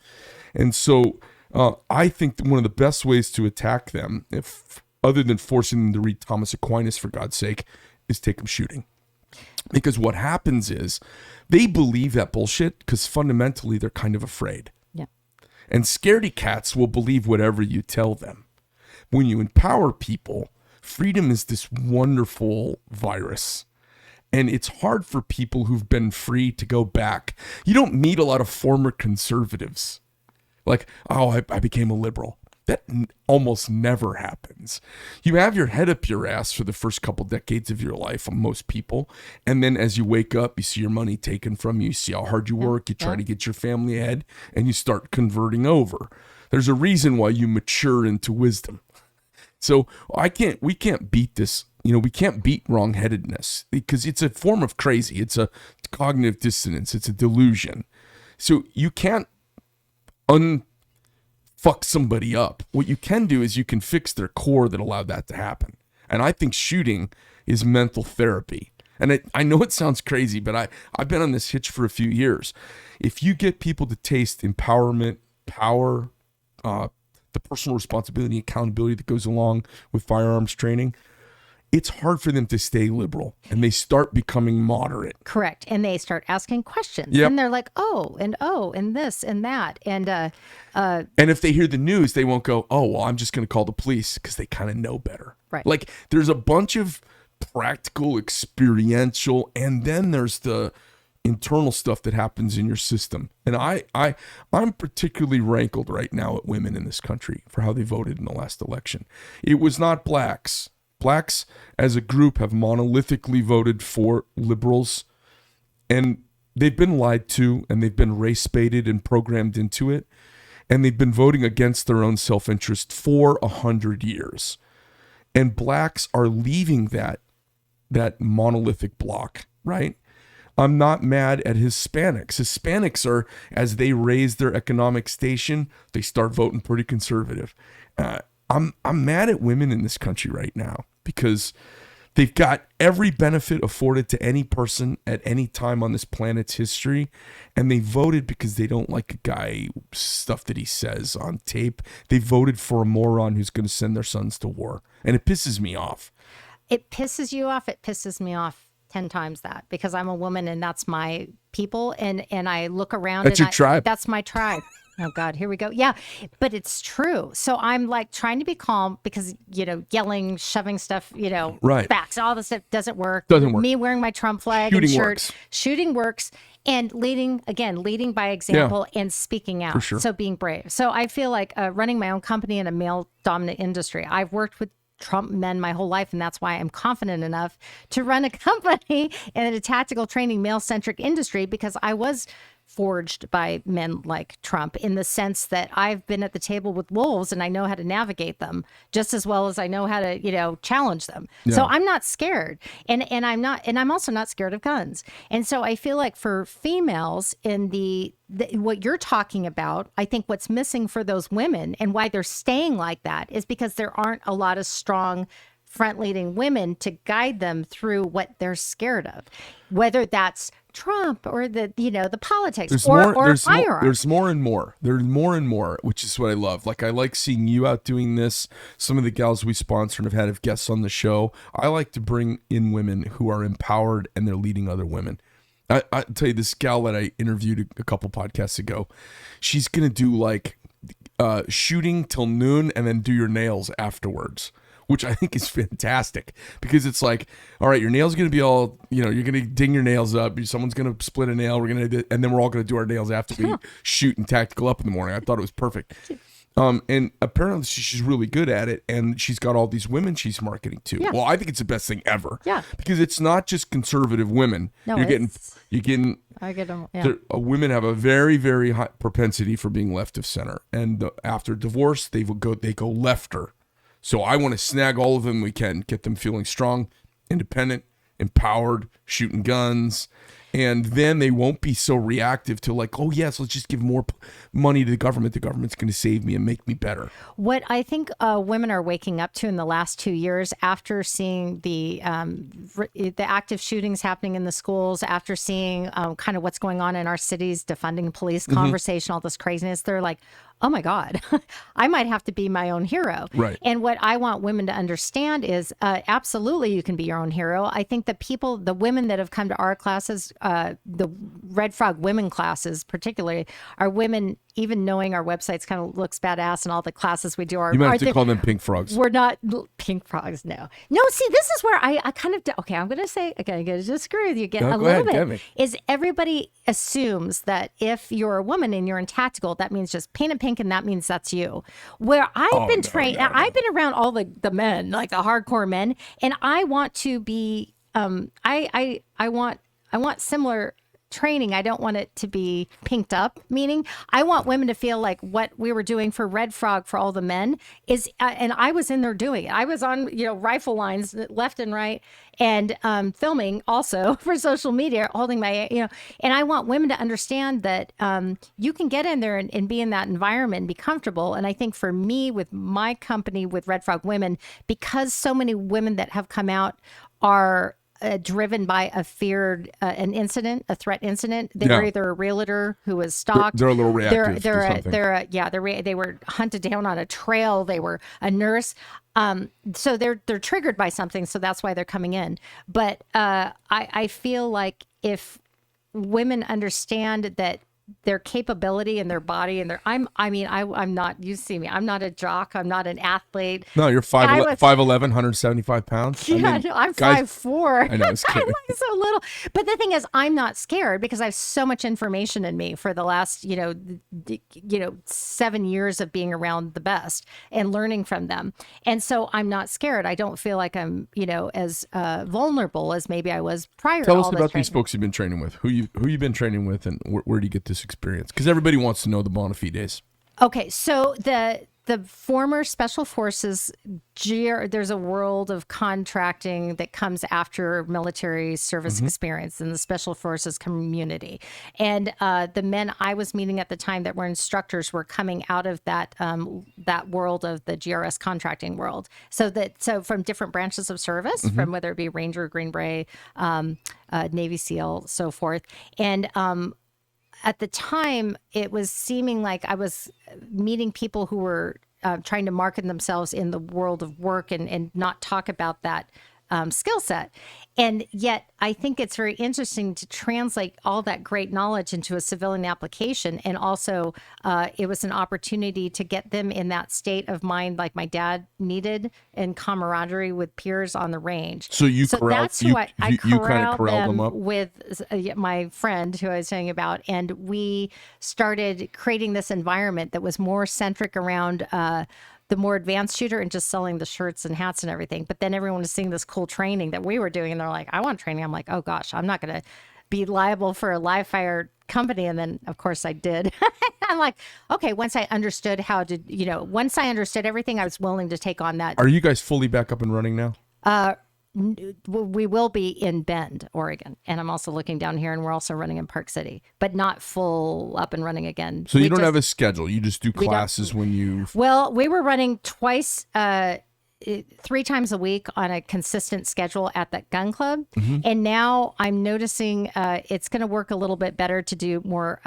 And so I think that one of the best ways to attack them, other than forcing them to read Thomas Aquinas, for God's sake, is take them shooting. Because what happens is they believe that bullshit because fundamentally they're kind of afraid. Yeah. And scaredy cats will believe whatever you tell them. When you empower people, freedom is this wonderful virus. And it's hard for people who've been free to go back. You don't meet a lot of former conservatives. Like, I became a liberal. That almost never happens. You have your head up your ass for the first couple decades of your life, most people. And then as you wake up, you see your money taken from you. You see how hard you work. You try to get your family ahead and you start converting over. There's a reason why you mature into wisdom. So we can't beat this. We can't beat wrong-headedness because it's a form of crazy. It's a cognitive dissonance. It's a delusion. So you can't fuck somebody up. What you can do is you can fix their core that allowed that to happen. And I think shooting is mental therapy. And I know it sounds crazy, but I've been on this hitch for a few years. If you get people to taste empowerment, power, the personal responsibility, accountability that goes along with firearms training, it's hard for them to stay liberal, and they start becoming moderate. Correct. And they start asking questions. Yep. And they're like, and this and that. And if they hear the news, they won't go, I'm just going to call the police because they kind of know better. Right. Like there's a bunch of practical, experiential, and then there's the internal stuff that happens in your system. And I'm particularly rankled right now at women in this country for how they voted in the last election. It was not blacks. Blacks as a group have monolithically voted for liberals, and they've been lied to, and they've been race baited and programmed into it, and they've been voting against their own self-interest for 100 years. And blacks are leaving that monolithic block, right? I'm not mad at Hispanics. Hispanics are, as they raise their economic station, they start voting pretty conservative. I'm mad at women in this country right now because They've got every benefit afforded to any person at any time on this planet's history, and they voted because they don't like a guy, stuff that he says on tape. They voted for a moron who's going to send their sons to war, and it pisses me off. It pisses you off. It pisses me off 10 times that, because I'm a woman and that's my people, and I look around. That's your tribe. That's my tribe. Oh God, here we go. Yeah, but it's true. So I'm like trying to be calm because, yelling, shoving stuff, right. facts, all this stuff doesn't work. Doesn't work. Me wearing my Trump flag Shooting and shirt. works. Shooting works. And leading by example and speaking out. For sure. So being brave. So I feel like running my own company in a male dominant industry. I've worked with Trump men my whole life, and that's why I'm confident enough to run a company in a tactical training male-centric industry, because I was forged by men like Trump, in the sense that I've been at the table with wolves and I know how to navigate them just as well as I know how to, challenge them. Yeah. So I'm not scared. And I'm also not scared of guns. And so I feel like for females in what you're talking about, I think what's missing for those women and why they're staying like that is because there aren't a lot of strong front-leading women to guide them through what they're scared of, whether that's Trump or the politics or firearms. There's more and more. There's more and more, which is what I love. Like, I like seeing you out doing this. Some of the gals we sponsor and have had as guests on the show. I like to bring in women who are empowered and they're leading other women. I tell you, this gal that I interviewed a couple podcasts ago, she's gonna do like shooting till noon and then do your nails afterwards, which I think is fantastic, because it's like, all right, your nails are going to be all, you're going to ding your nails up. Someone's going to split a nail. And then we're all going to do our nails after we shoot and tactical up in the morning. I thought it was perfect. And apparently she's really good at it. And she's got all these women she's marketing to. Yeah. Well, I think it's the best thing ever. Yeah. Because it's not just conservative women. No, you're getting, I get them. Yeah. Women have a very, very high propensity for being left of center. And after divorce, they go lefter. So I want to snag all of them we can, get them feeling strong, independent, empowered, shooting guns, and then they won't be so reactive to like, oh yes, let's just give more money to the government. The government's going to save me and make me better. What I think women are waking up to in the last 2 years, after seeing the active shootings happening in the schools, after seeing kind of what's going on in our cities, defunding police conversation, all this craziness, they're like, oh my God, I might have to be my own hero. Right. And what I want women to understand is absolutely you can be your own hero. I think the women that have come to our classes, the Red Frog women classes particularly, are women, even knowing our websites kind of looks badass and all the classes we do are. You might have to call them pink frogs. We're not pink frogs, no. No, see, this is where I kind of, okay, I'm going to say, okay, I'm going to disagree with you again a little bit. Is everybody assumes that if you're a woman and you're in tactical, that means just paint it pink and that means that's you. Where I've been trained, I've been around all the men, like the hardcore men, and I want to be, I want similar training. I don't want it to be pinked up, meaning I want women to feel like what we were doing for Red Frog for all the men is, and I was in there doing it. I was on, rifle lines left and right, and filming also for social media, holding my, and I want women to understand that you can get in there and be in that environment and be comfortable. And I think for me, with my company, with Red Frog Women, because so many women that have come out are driven by a feared a threat incident. They were either a realtor who was stalked. They're a little reactive. They were hunted down on a trail. They were a nurse. So they're triggered by something. So that's why they're coming in. But I feel like if women understand that their capability and their body and I'm not, you see me, I'm not a jock. I'm not an athlete. No, you're 5'11", 175 pounds. Yeah, I'm 5'4". I know, it's I'm like so little. But the thing is, I'm not scared because I have so much information in me for the last, 7 years of being around the best and learning from them. And so I'm not scared. I don't feel like I'm, as vulnerable as maybe I was prior to all this. Tell us about these folks you've been training with. Who you've been training with, and where do you get this experience? Because everybody wants to know the bona fides. Okay, so the the former Special Forces, there's a world of contracting that comes after military service experience in the Special Forces community. And the men I was meeting at the time that were instructors were coming out of that that world of the GRS contracting world. So from different branches of service, from whether it be Ranger, Green Beret, Navy SEAL, so forth. And at the time, it was seeming like I was meeting people who were trying to market themselves in the world of work and not talk about that skill set. And yet, I think it's very interesting to translate all that great knowledge into a civilian application. And also, it was an opportunity to get them in that state of mind like my dad needed and camaraderie with peers on the range. So that's who I you kind of corralled them up with my friend who I was saying about. And we started creating this environment that was more centric around the more advanced shooter and just selling the shirts and hats and everything. But then everyone was seeing this cool training that we were doing. And they're like, I want training. I'm like, oh gosh, I'm not going to be liable for a live fire company. And then of course I did. I'm like, okay, once I understood once I understood everything, I was willing to take on that. Are you guys fully back up and running now? We will be in Bend, Oregon. And I'm also looking down here and we're also running in Park City, but not full up and running again. So you don't have a schedule. You just do classes when you... Well, we were running twice, 3 times a week on a consistent schedule at that gun club. And now I'm noticing it's going to work a little bit better to do more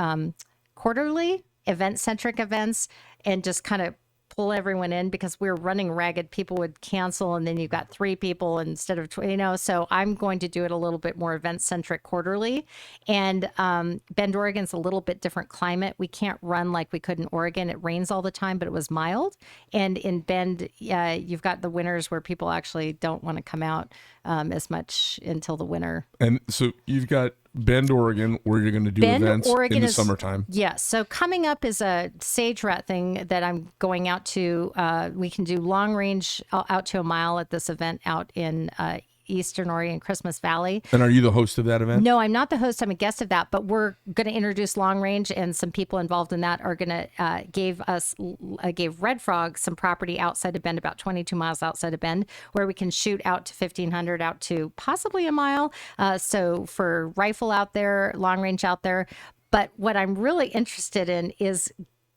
quarterly event-centric events and just kind of pull everyone in because we're running ragged. People would cancel and then you've got 3 people instead of, so I'm going to do it a little bit more event centric quarterly. And Bend, Oregon's a little bit different climate. We can't run like we could in Oregon. It rains all the time, but it was mild. And in Bend, you've got the winters where people actually don't want to come out as much until the winter. And so you've got Bend, Oregon, where you're going to do events in the summertime. Yes. So coming up is a sage rat thing that I'm going out to. We can do long range out to a mile at this event out in Eastern Oregon, Christmas Valley. And are you the host of that event? No, I'm not the host. I'm a guest of that, but we're going to introduce long range, and some people involved in that are going to gave Red Frog some property outside of Bend, about 22 miles outside of Bend, where we can shoot out to 1,500, out to possibly a mile. So for rifle out there, long range out there. But what I'm really interested in is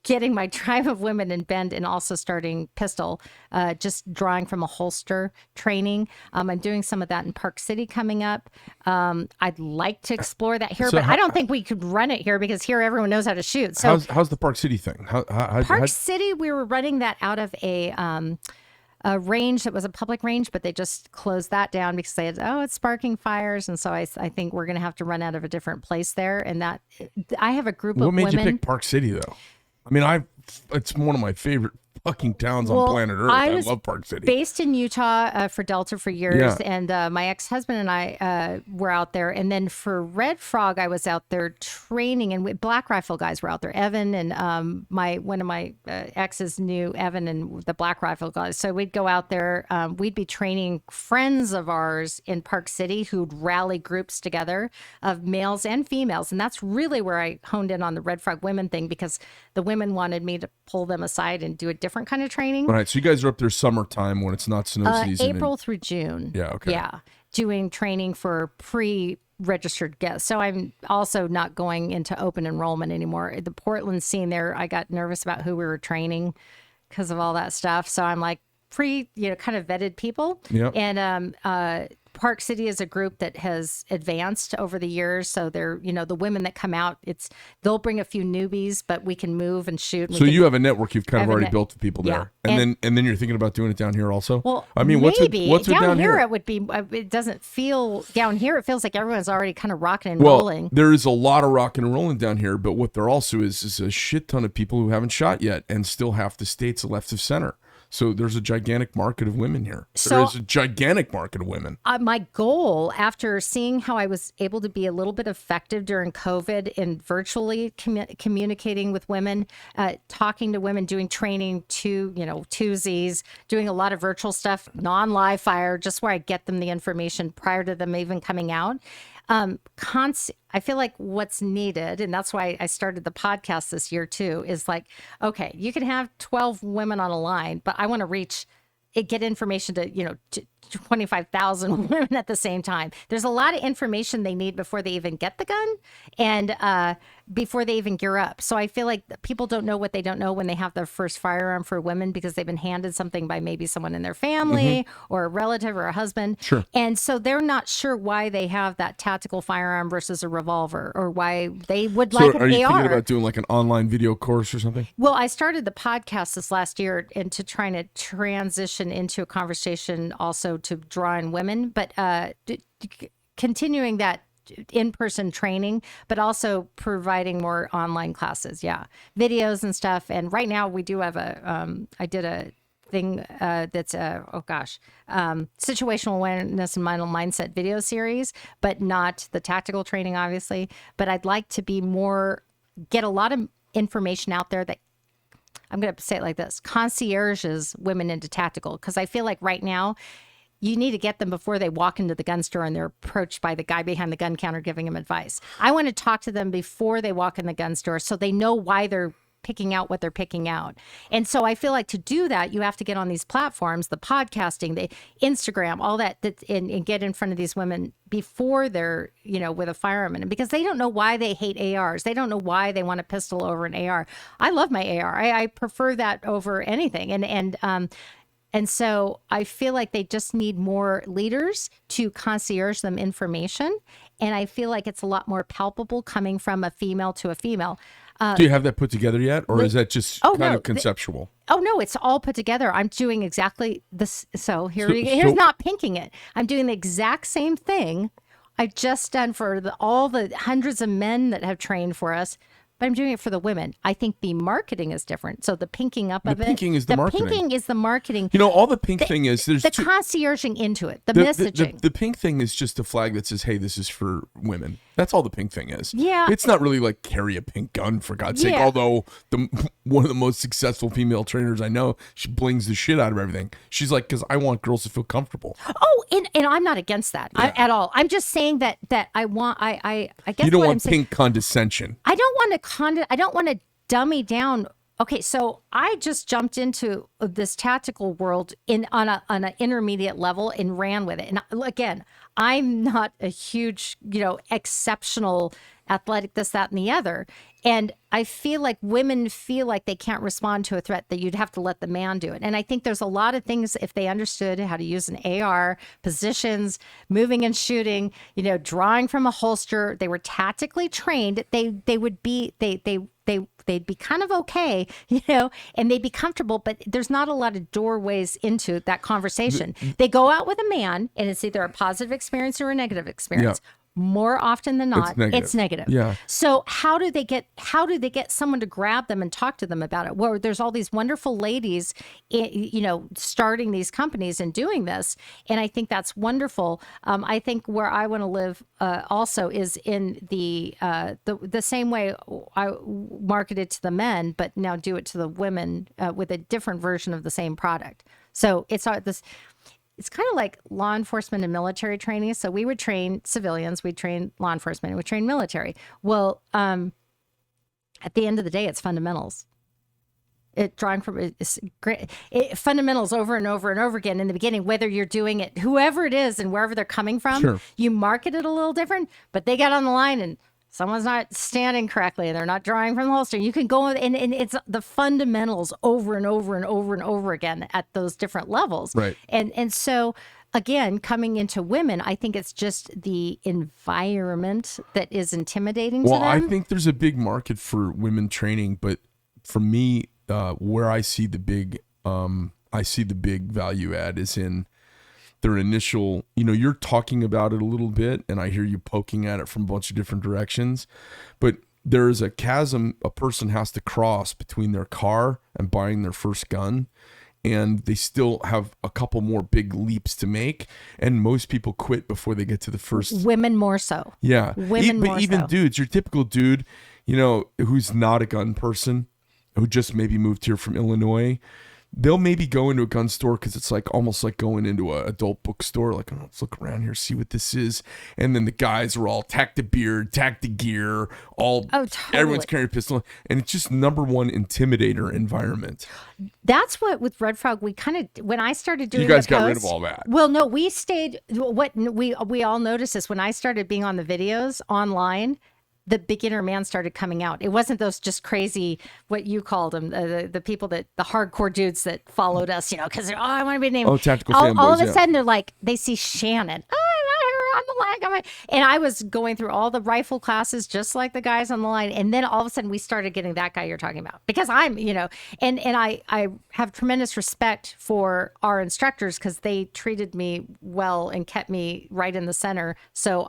getting my tribe of women in Bend and also starting pistol, just drawing from a holster training. I'm doing some of that in Park City coming up. I'd like to explore that here, but I don't think we could run it here because here everyone knows how to shoot. So how's the Park City thing? Park City, we were running that out of a range that was a public range, but they just closed that down because they had, it's sparking fires. And so I think we're going to have to run out of a different place there. And that I have a group of women. What made you pick Park City though? I mean, it's one of my favorite fucking towns on planet Earth. I love Park City. Based in Utah for Delta for years, and my ex-husband and I were out there. And then for Red Frog, I was out there training, and Black Rifle guys were out there. Evan and one of my exes knew Evan and the Black Rifle guys, so we'd go out there. We'd be training friends of ours in Park City who'd rally groups together of males and females, and that's really where I honed in on the Red Frog women thing because the women wanted me to pull them aside and do a different kind of training. Right. So you guys are up there summertime when it's not snow season. April through June. Yeah. Okay. Yeah. Doing training for pre-registered guests. So I'm also not going into open enrollment anymore. The Portland scene there, I got nervous about who we were training because of all that stuff. So I'm like kind of vetted people. Yep. And Park City is a group that has advanced over the years. So they're, the women that come out, they'll bring a few newbies, but we can move and shoot. So you have a network you've kind of already built with people there. Yeah. And then you're thinking about doing it down here also? Well, I mean, maybe. what's down here? It would be, it doesn't feel, down here it feels like everyone's already kind of rocking and rolling. There is a lot of rocking and rolling down here, but what there also is a shit ton of people who haven't shot yet and still half the state's left of center. So there's a gigantic market of women here. There is a gigantic market of women. My goal, after seeing how I was able to be a little bit effective during COVID in virtually communicating with women, talking to women, doing training to, twosies, doing a lot of virtual stuff, non-live fire, just where I get them the information prior to them even coming out. I feel like what's needed, and that's why I started the podcast this year too, is like, okay, you can have 12 women on a line, but I want to get information to, 25,000 women at the same time. There's a lot of information they need before they even get the gun and before they even gear up. So I feel like people don't know what they don't know when they have their first firearm for women because they've been handed something by maybe someone in their family or a relative or a husband. Sure. And so they're not sure why they have that tactical firearm versus a revolver or why they would like an are you AR. thinking about doing like an online video course or something? Well, I started the podcast this last year into trying to transition into a conversation also to draw in women, but continuing that in-person training, but also providing more online classes. Yeah. Videos and stuff. And right now we do have I did a thing that's situational awareness and mindset video series, but not the tactical training, obviously. But I'd like to get a lot of information out there that I'm going to say it like this, concierges women into tactical. Because I feel like right now you need to get them before they walk into the gun store and they're approached by the guy behind the gun counter giving them advice. I want to talk to them before they walk in the gun store so they know why they're picking out what they're picking out. And so I feel like to do that, you have to get on these platforms, the podcasting, the Instagram, all that, and get in front of these women before they're, with a firearm in them, because they don't know why they hate ARs. They don't know why they want a pistol over an AR. I love my AR. I prefer that over anything. And so I feel like they just need more leaders to concierge them information. And I feel like it's a lot more palpable coming from a female to a female. Do you have that put together yet? Or is that just kind of conceptual? No, it's all put together. I'm doing exactly this. So here's not pinking it. I'm doing the exact same thing I've just done for all the hundreds of men that have trained for us. But I'm doing it for the women. I think the marketing is different. So the pinking up of it. The pinking is the marketing. The pinking is the marketing. All the pink thing is there's concierging into it, the messaging. The pink thing is just a flag that says, hey, this is for women. That's all the pink thing is. Yeah. It's not really like carry a pink gun, for God's sake. Although one of the most successful female trainers I know, she blings the shit out of everything. She's like, because I want girls to feel comfortable. Oh, and I'm not against that at all. I'm just saying that I want, I guess you don't what want I'm saying, pink condescension. I don't want to dummy down. Okay, so I just jumped into this tactical world on an intermediate level and ran with it. And again, I'm not a huge, exceptional athletic, this, that, and the other. And I feel like women feel like they can't respond to a threat, that you'd have to let the man do it. And I think there's a lot of things, if they understood how to use an AR, positions, moving and shooting, drawing from a holster, they were tactically trained, they would be, they'd be kind of okay, and they'd be comfortable, but there's not a lot of doorways into that conversation. They go out with a man and it's either a positive experience or a negative experience. Yeah. More often than not, it's negative. Yeah. So how do they get someone to grab them and talk to them about it? Well, there's all these wonderful ladies, starting these companies and doing this, and I think that's wonderful. I think where I want to live also is in the same way I marketed to the men, but now do it to the women with a different version of the same product. So it's this. It's kind of like law enforcement and military training. So we would train civilians, we'd train law enforcement, and we'd train military. Well, at the end of the day, it's fundamentals. Fundamentals over and over and over again in the beginning, whether you're doing it, whoever it is and wherever they're coming from, sure. You market it a little different, but they got on the line and someone's not standing correctly and they're not drawing from the holster. You can go and it's the fundamentals over and over and over and over again at those different levels. Right. And so again, coming into women, I think it's just the environment that is intimidating to them. Well, I think there's a big market for women training, but for me, where I see the big value add is in their initial, you're talking about it a little bit and I hear you poking at it from a bunch of different directions, but there is a chasm a person has to cross between their car and buying their first gun. And they still have a couple more big leaps to make. And most people quit before they get to the first. Women more so. Yeah. But even dudes, your typical dude, who's not a gun person, who just maybe moved here from Illinois, they'll maybe go into a gun store because it's like almost like going into an adult bookstore. Like, oh, let's look around here, see what this is. And then the guys are all tack the beard, tack the gear, all everyone's carrying a pistol, and it's just number one intimidator environment. That's what with Red Frog we kind of when I started doing. You guys got rid of all that. Well, no, we stayed. What we all noticed is when I started being on the videos online, the beginner man started coming out. It wasn't those just crazy, what you called them, the people that, the hardcore dudes that followed us, because I want to be named. Oh, tactical fanboys. All of a sudden, they're like, they see Shannon. Oh, I'm on the leg. And I was going through all the rifle classes, just like the guys on the line. And then all of a sudden, we started getting that guy you're talking about. Because I'm, and I have tremendous respect for our instructors because they treated me well and kept me right in the center. So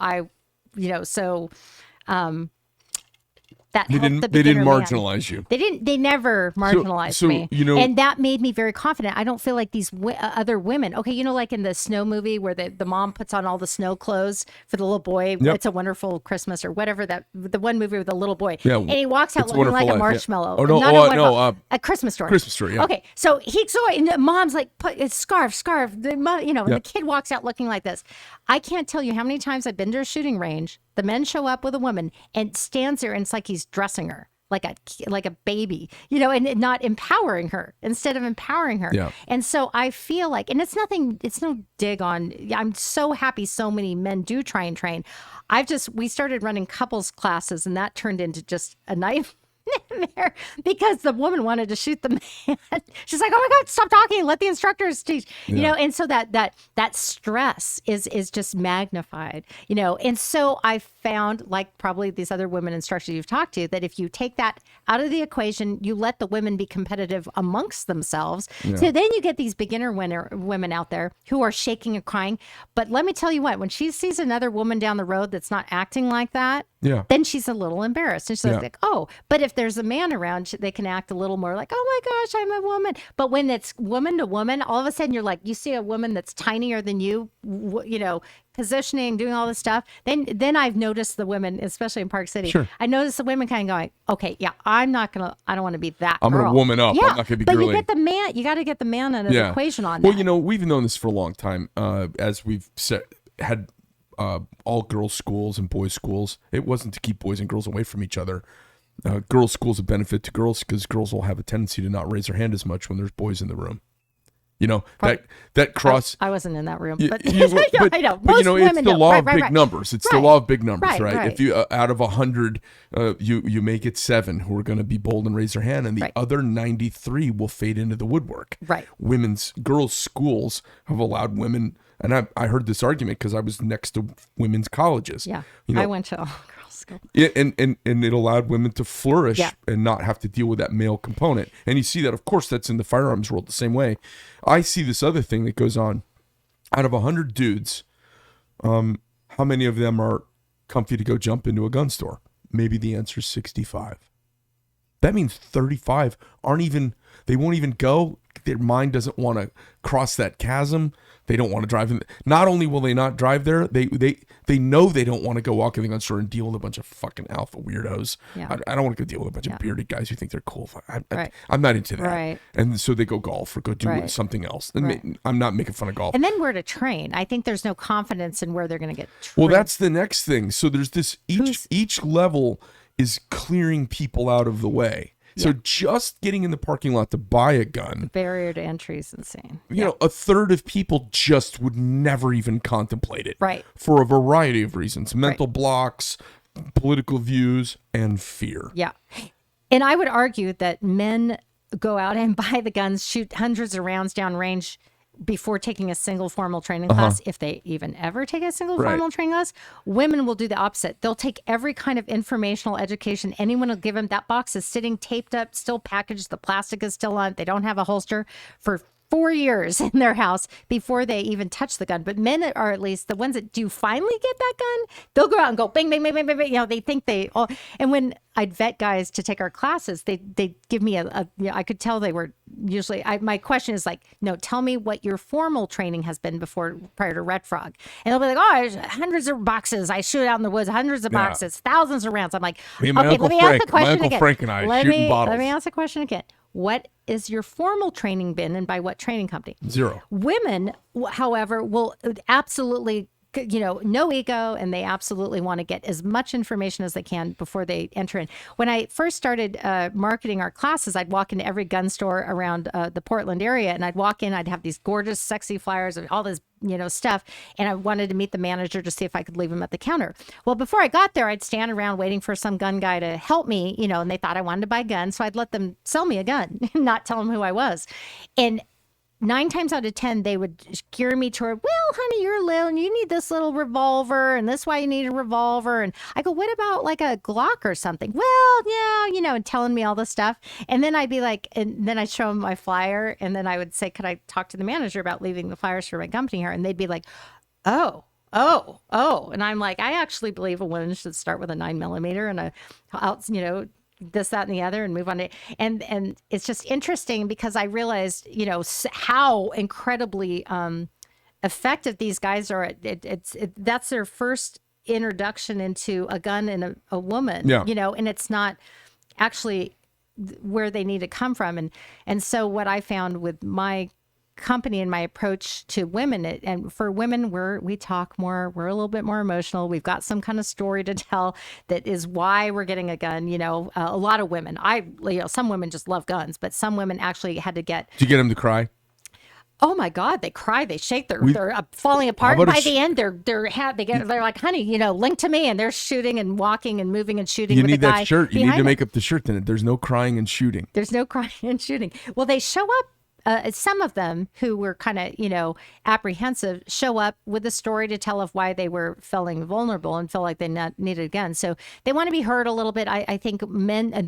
that they didn't marginalize you. They never marginalized me. And that made me very confident. I don't feel like these other women. Okay, like in the Snow movie where the mom puts on all the snow clothes for the little boy. Yep. It's a Wonderful Christmas or whatever the one movie with the little boy. Yeah, and he walks out looking like a marshmallow. Yeah. Oh no, a Christmas Story. Christmas Story. Yeah. Okay, so and the mom's like, put it's scarf. And the kid walks out looking like this. I can't tell you how many times I've been to a shooting range. The men show up with a woman and stands there, and it's like he's dressing her like a baby, and not empowering her instead of empowering her. Yeah. And so I feel like, and it's no dig on. I'm so happy so many men do try and train. We started running couples classes, and that turned into just a nightmare because the woman wanted to shoot the man. She's like, "Oh my God, stop talking! Let the instructors teach." And so that stress is just magnified. And so I found, like probably these other women instructors you've talked to, that if you take that out of the equation, you let the women be competitive amongst themselves. Yeah. So then you get these beginner women out there who are shaking and crying. But let me tell you what, when she sees another woman down the road that's not acting like that, then she's a little embarrassed. And she's like, oh, but if there's a man around, they can act a little more like, oh my gosh, I'm a woman. But when it's woman to woman, all of a sudden you're like, you see a woman that's tinier than you, positioning, doing all this stuff. Then I've noticed the women, especially in Park City. Sure. I noticed the women kind of going, okay, yeah, I don't want to be that I'm girl. I'm going to woman up. Yeah, I'm not going to be but girly. you get the man, you got to get the man out of the equation on that. Well, we've known this for a long time. As we've had all girls schools and boys schools. It wasn't to keep boys and girls away from each other. Girls schools a benefit to girls because girls will have a tendency to not raise their hand as much when there's boys in the room. That cross. I wasn't in that room, but I know. But it's the law of big numbers. It's the law of big numbers, right? Right. If you out of 100, you make it 7 who are going to be bold and raise their hand, and the other 93 will fade into the woodwork. Right. Girls' schools have allowed women, and I heard this argument because I was next to women's colleges. Yeah, I went to all girls school. Yeah, and it allowed women to flourish and not have to deal with that male component. And you see that, of course, that's in the firearms world the same way. I see this other thing that goes on. Out of 100 dudes, how many of them are comfy to go jump into a gun store? Maybe the answer is 65. That means 35 they won't even go. Their mind doesn't want to cross that chasm. They don't want to drive in. Not only will they not drive there, they know they don't want to go walk in the gun store and deal with a bunch of fucking alpha weirdos. Yeah. I don't want to go deal with a bunch of bearded guys who think they're cool. I'm not into that. Right. And so they go golf or go do something else. And I'm not making fun of golf. And then where to train. I think there's no confidence in where they're going to get trained. Well, that's the next thing. So there's this, each level is clearing people out of the way. So just getting in the parking lot to buy a gun. The barrier to entry is insane. A third of people just would never even contemplate it. Right. For a variety of reasons. Mental blocks, political views, and fear. Yeah. And I would argue that men go out and buy the guns, shoot hundreds of rounds down range before taking a single formal training class, if they even ever take a single formal training class. Women will do the opposite. They'll take every kind of informational education anyone will give them. That box is sitting taped up, still packaged. The plastic is still on. They don't have a holster for 4 years in their house before they even touch the gun. But men are at least the ones that do finally get that gun. They'll go out and go bang, bang, bang, bang, bang, bang. They think they all. And when I'd vet guys to take our classes, they give me I could tell they were usually, my question is like, no, tell me what your formal training has been prior to Red Frog. And they'll be like, oh, hundreds of boxes. I shoot out in the woods, hundreds of boxes, thousands of rounds. I'm like, okay, let me ask the question again. Frank and I shooting bottles. Let me ask the question again. what is your formal training been and by what training company? Zero. Women, however, will absolutely, no ego, and they absolutely want to get as much information as they can before they enter in. When I first started marketing our classes, I'd walk into every gun store around the Portland area, and I'd walk in, I'd have these gorgeous, sexy flyers and all this, stuff, and I wanted to meet the manager to see if I could leave them at the counter. Well, before I got there, I'd stand around waiting for some gun guy to help me, and they thought I wanted to buy guns, so I'd let them sell me a gun, not tell them who I was. And 9 times out of 10, they would gear me toward, well, honey, you're little and you need this little revolver, and this is why you need a revolver. And I go, what about like a Glock or something? Well, yeah, and telling me all this stuff. And then I'd be like, and then I'd show them my flyer, and then I would say, could I talk to the manager about leaving the flyers for my company here? And they'd be like, oh. And I'm like, I actually believe a woman should start with a 9mm and this, that, and the other, and move on to, and it's just interesting because I realized, how incredibly effective these guys are. That's their first introduction into a gun and a woman, and it's not actually where they need to come from. And so what I found with my company and my approach to women, and for women, we talk more, we're a little bit more emotional, we've got some kind of story to tell that is why we're getting a gun. A lot of women, some women just love guns, but some women actually had to get. Did you get them to cry? Oh my God, they cry, they shake, they're falling apart. By the end, they're like, honey, link to me, and they're shooting and walking and moving and shooting. You with need the guy that shirt. You need to it. make up the shirt. Then there's no crying and shooting. There's no crying and shooting. Well, they show up. Some of them who were kind of, apprehensive show up with a story to tell of why they were feeling vulnerable and feel like they needed a gun. So they want to be heard a little bit. I think the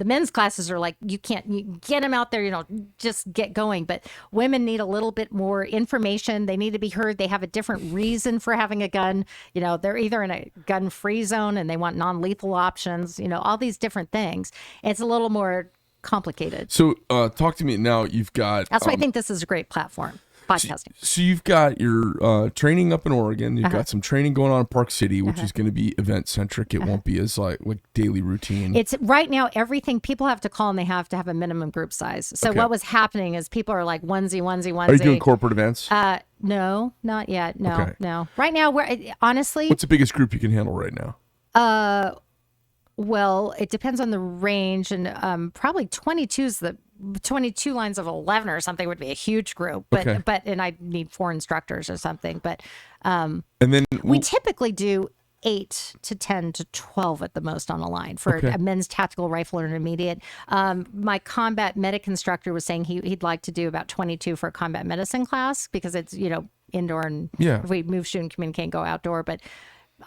men's classes are like, you get them out there, just get going. But women need a little bit more information. They need to be heard. They have a different reason for having a gun. They're either in a gun-free zone and they want non-lethal options, all these different things. It's a little more complicated. So talk to me now. You've got that's why I think this is a great platform, podcasting. So you've got your training up in Oregon. You've got some training going on in Park City, which is going to be event centric. It won't be as like daily routine. It's right now, everything people have to call, and they have to have a minimum group size. So what was happening is people are like onesie. Are you doing corporate events? No, not yet. No. Right now, we're honestly. What's the biggest group you can handle right now? Well, it depends on the range, and probably 22 lines of 11 or something would be a huge group. But and I need 4 instructors or something. But and then we typically do 8 to 10 to 12 at the most on a line for a men's tactical rifle intermediate. My combat medic instructor was saying he'd like to do about 22 for a combat medicine class because it's indoor, and if we move, shoot, and communicate, and go outdoor, but.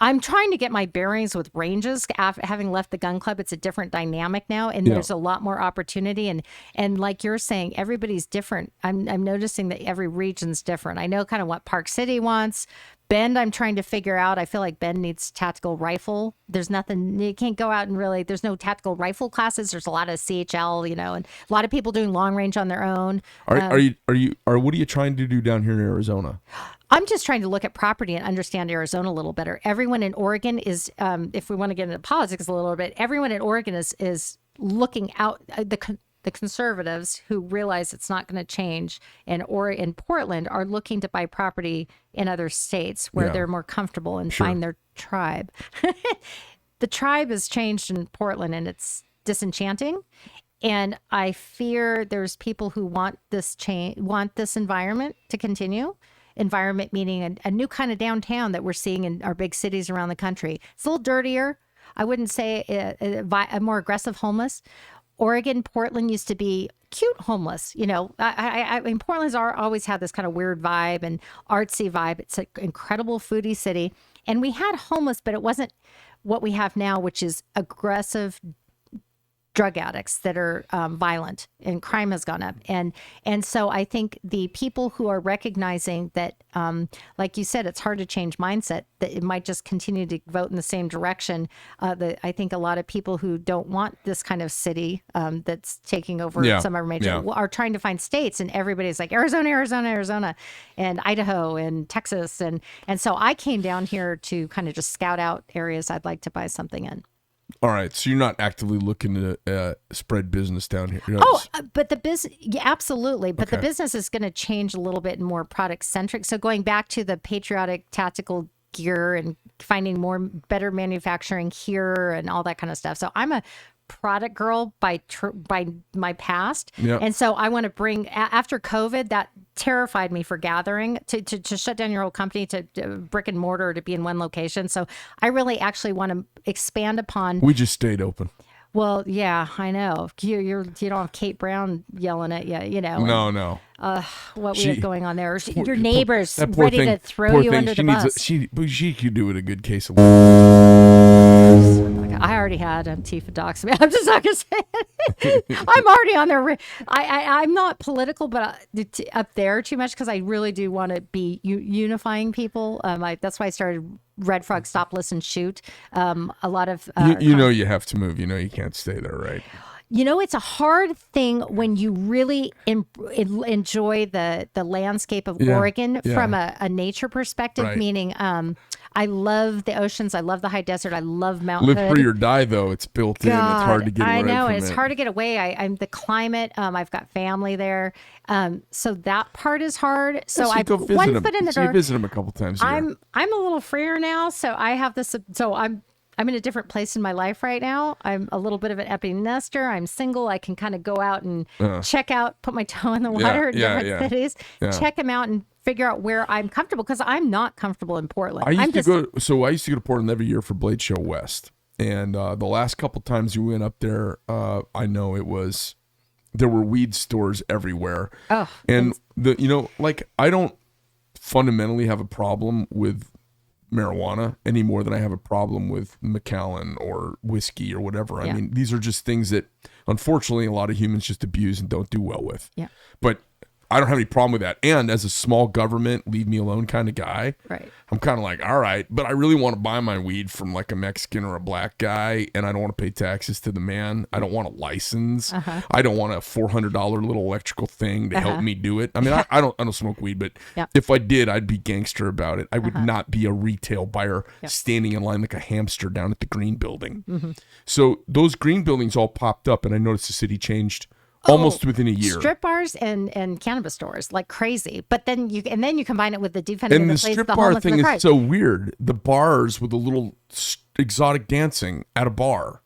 I'm trying to get my bearings with ranges. After having left the gun club, it's a different dynamic now, and there's a lot more opportunity. And like you're saying, everybody's different. I'm noticing that every region's different. I know kind of what Park City wants. Bend, I'm trying to figure out. I feel like Bend needs tactical rifle. There's nothing, you can't go out and really, there's no tactical rifle classes. There's a lot of CHL, and a lot of people doing long range on their own. What are you trying to do down here in Arizona? I'm just trying to look at property and understand Arizona a little better. Everyone in Oregon is, if we want to get into politics a little bit, everyone in Oregon is looking out, the conservatives who realize it's not going to change or in Portland are looking to buy property in other states where they're more comfortable and find their tribe. The tribe has changed in Portland, and it's disenchanting. And I fear there's people who want this environment to continue. Environment meaning a new kind of downtown that we're seeing in our big cities around the country. It's a little dirtier. I wouldn't say a more aggressive homeless. Oregon, Portland used to be cute homeless. I mean, Portland's always had this kind of weird vibe and artsy vibe. It's an incredible foodie city. And we had homeless, but it wasn't what we have now, which is aggressive drug addicts that are violent, and crime has gone up. And so I think the people who are recognizing that, like you said, it's hard to change mindset, that it might just continue to vote in the same direction. I think a lot of people who don't want this kind of city that's taking over some of our major are trying to find states, and everybody's like Arizona, and Idaho and Texas. And so I came down here to kind of just scout out areas I'd like to buy something in. All right, so you're not actively looking to spread business down here. But the business, yeah, absolutely. But the Okay. business is going to change a little bit more product centric. So going back to the patriotic tactical gear and finding better manufacturing here and all that kind of stuff. So I'm a product girl by my past, Yep. and so I want to bring after COVID that terrified me for gathering to shut down your whole company to brick and mortar to be in one location. So I really actually want to expand upon. We just stayed open. Well, yeah, I know. You don't have Kate Brown yelling at you, you know. No. What we have going on there. Poor- Your neighbors that poor ready thing- to throw poor you thing, under she the needs bus. she could do it a good case of. I already had Antifa docs. I'm just not gonna say it. I'm already on there. I'm not political, but up there too much because I really do want to be unifying people. That's why I started Red Frog Stop, Listen, Shoot. A lot of You know you have to move. You know you can't stay there, right? You know, it's a hard thing when you really enjoy the landscape of Oregon from a nature perspective, Right. meaning I love the oceans. I love the high desert. I love Mount Live Hood. free or die, though. It's built in. It's hard to get away I know, from and it's it. hard to get away. I'm the climate. I've got family there, so that part is hard. So you I go put visit one them. foot in the So you door. visit them a couple times a year. I'm a little freer now, so I have this. So I'm in a different place in my life right now. I'm a little bit of an empty nester. I'm single. I can kind of go out and check out, put my toe in the water in different cities, check them out, and figure out where I'm comfortable because I'm not comfortable in Portland. I used to go to Portland every year for Blade Show West, and the last couple times we went up there, I know there were weed stores everywhere. Oh, and I don't fundamentally have a problem with marijuana any more than I have a problem with Macallan or whiskey or whatever. I mean, these are just things that unfortunately a lot of humans just abuse and don't do well with. Yeah. But I don't have any problem with that. And as a small government, leave me alone kind of guy, right. I'm kind of like, all right, but I really want to buy my weed from like a Mexican or a black guy, and I don't want to pay taxes to the man. I don't want a license. I don't want a $400 little electrical thing to help me do it. I mean, I don't smoke weed, but if I did, I'd be gangster about it. I would not be a retail buyer standing in line like a hamster down at the green building. So those green buildings all popped up, and I noticed the city changed almost within a year. Strip bars and cannabis stores like crazy, but then you combine it with the defending And of the place, strip the bar homeless, and thing the is crime. so weird. The bars with a little exotic dancing at a bar.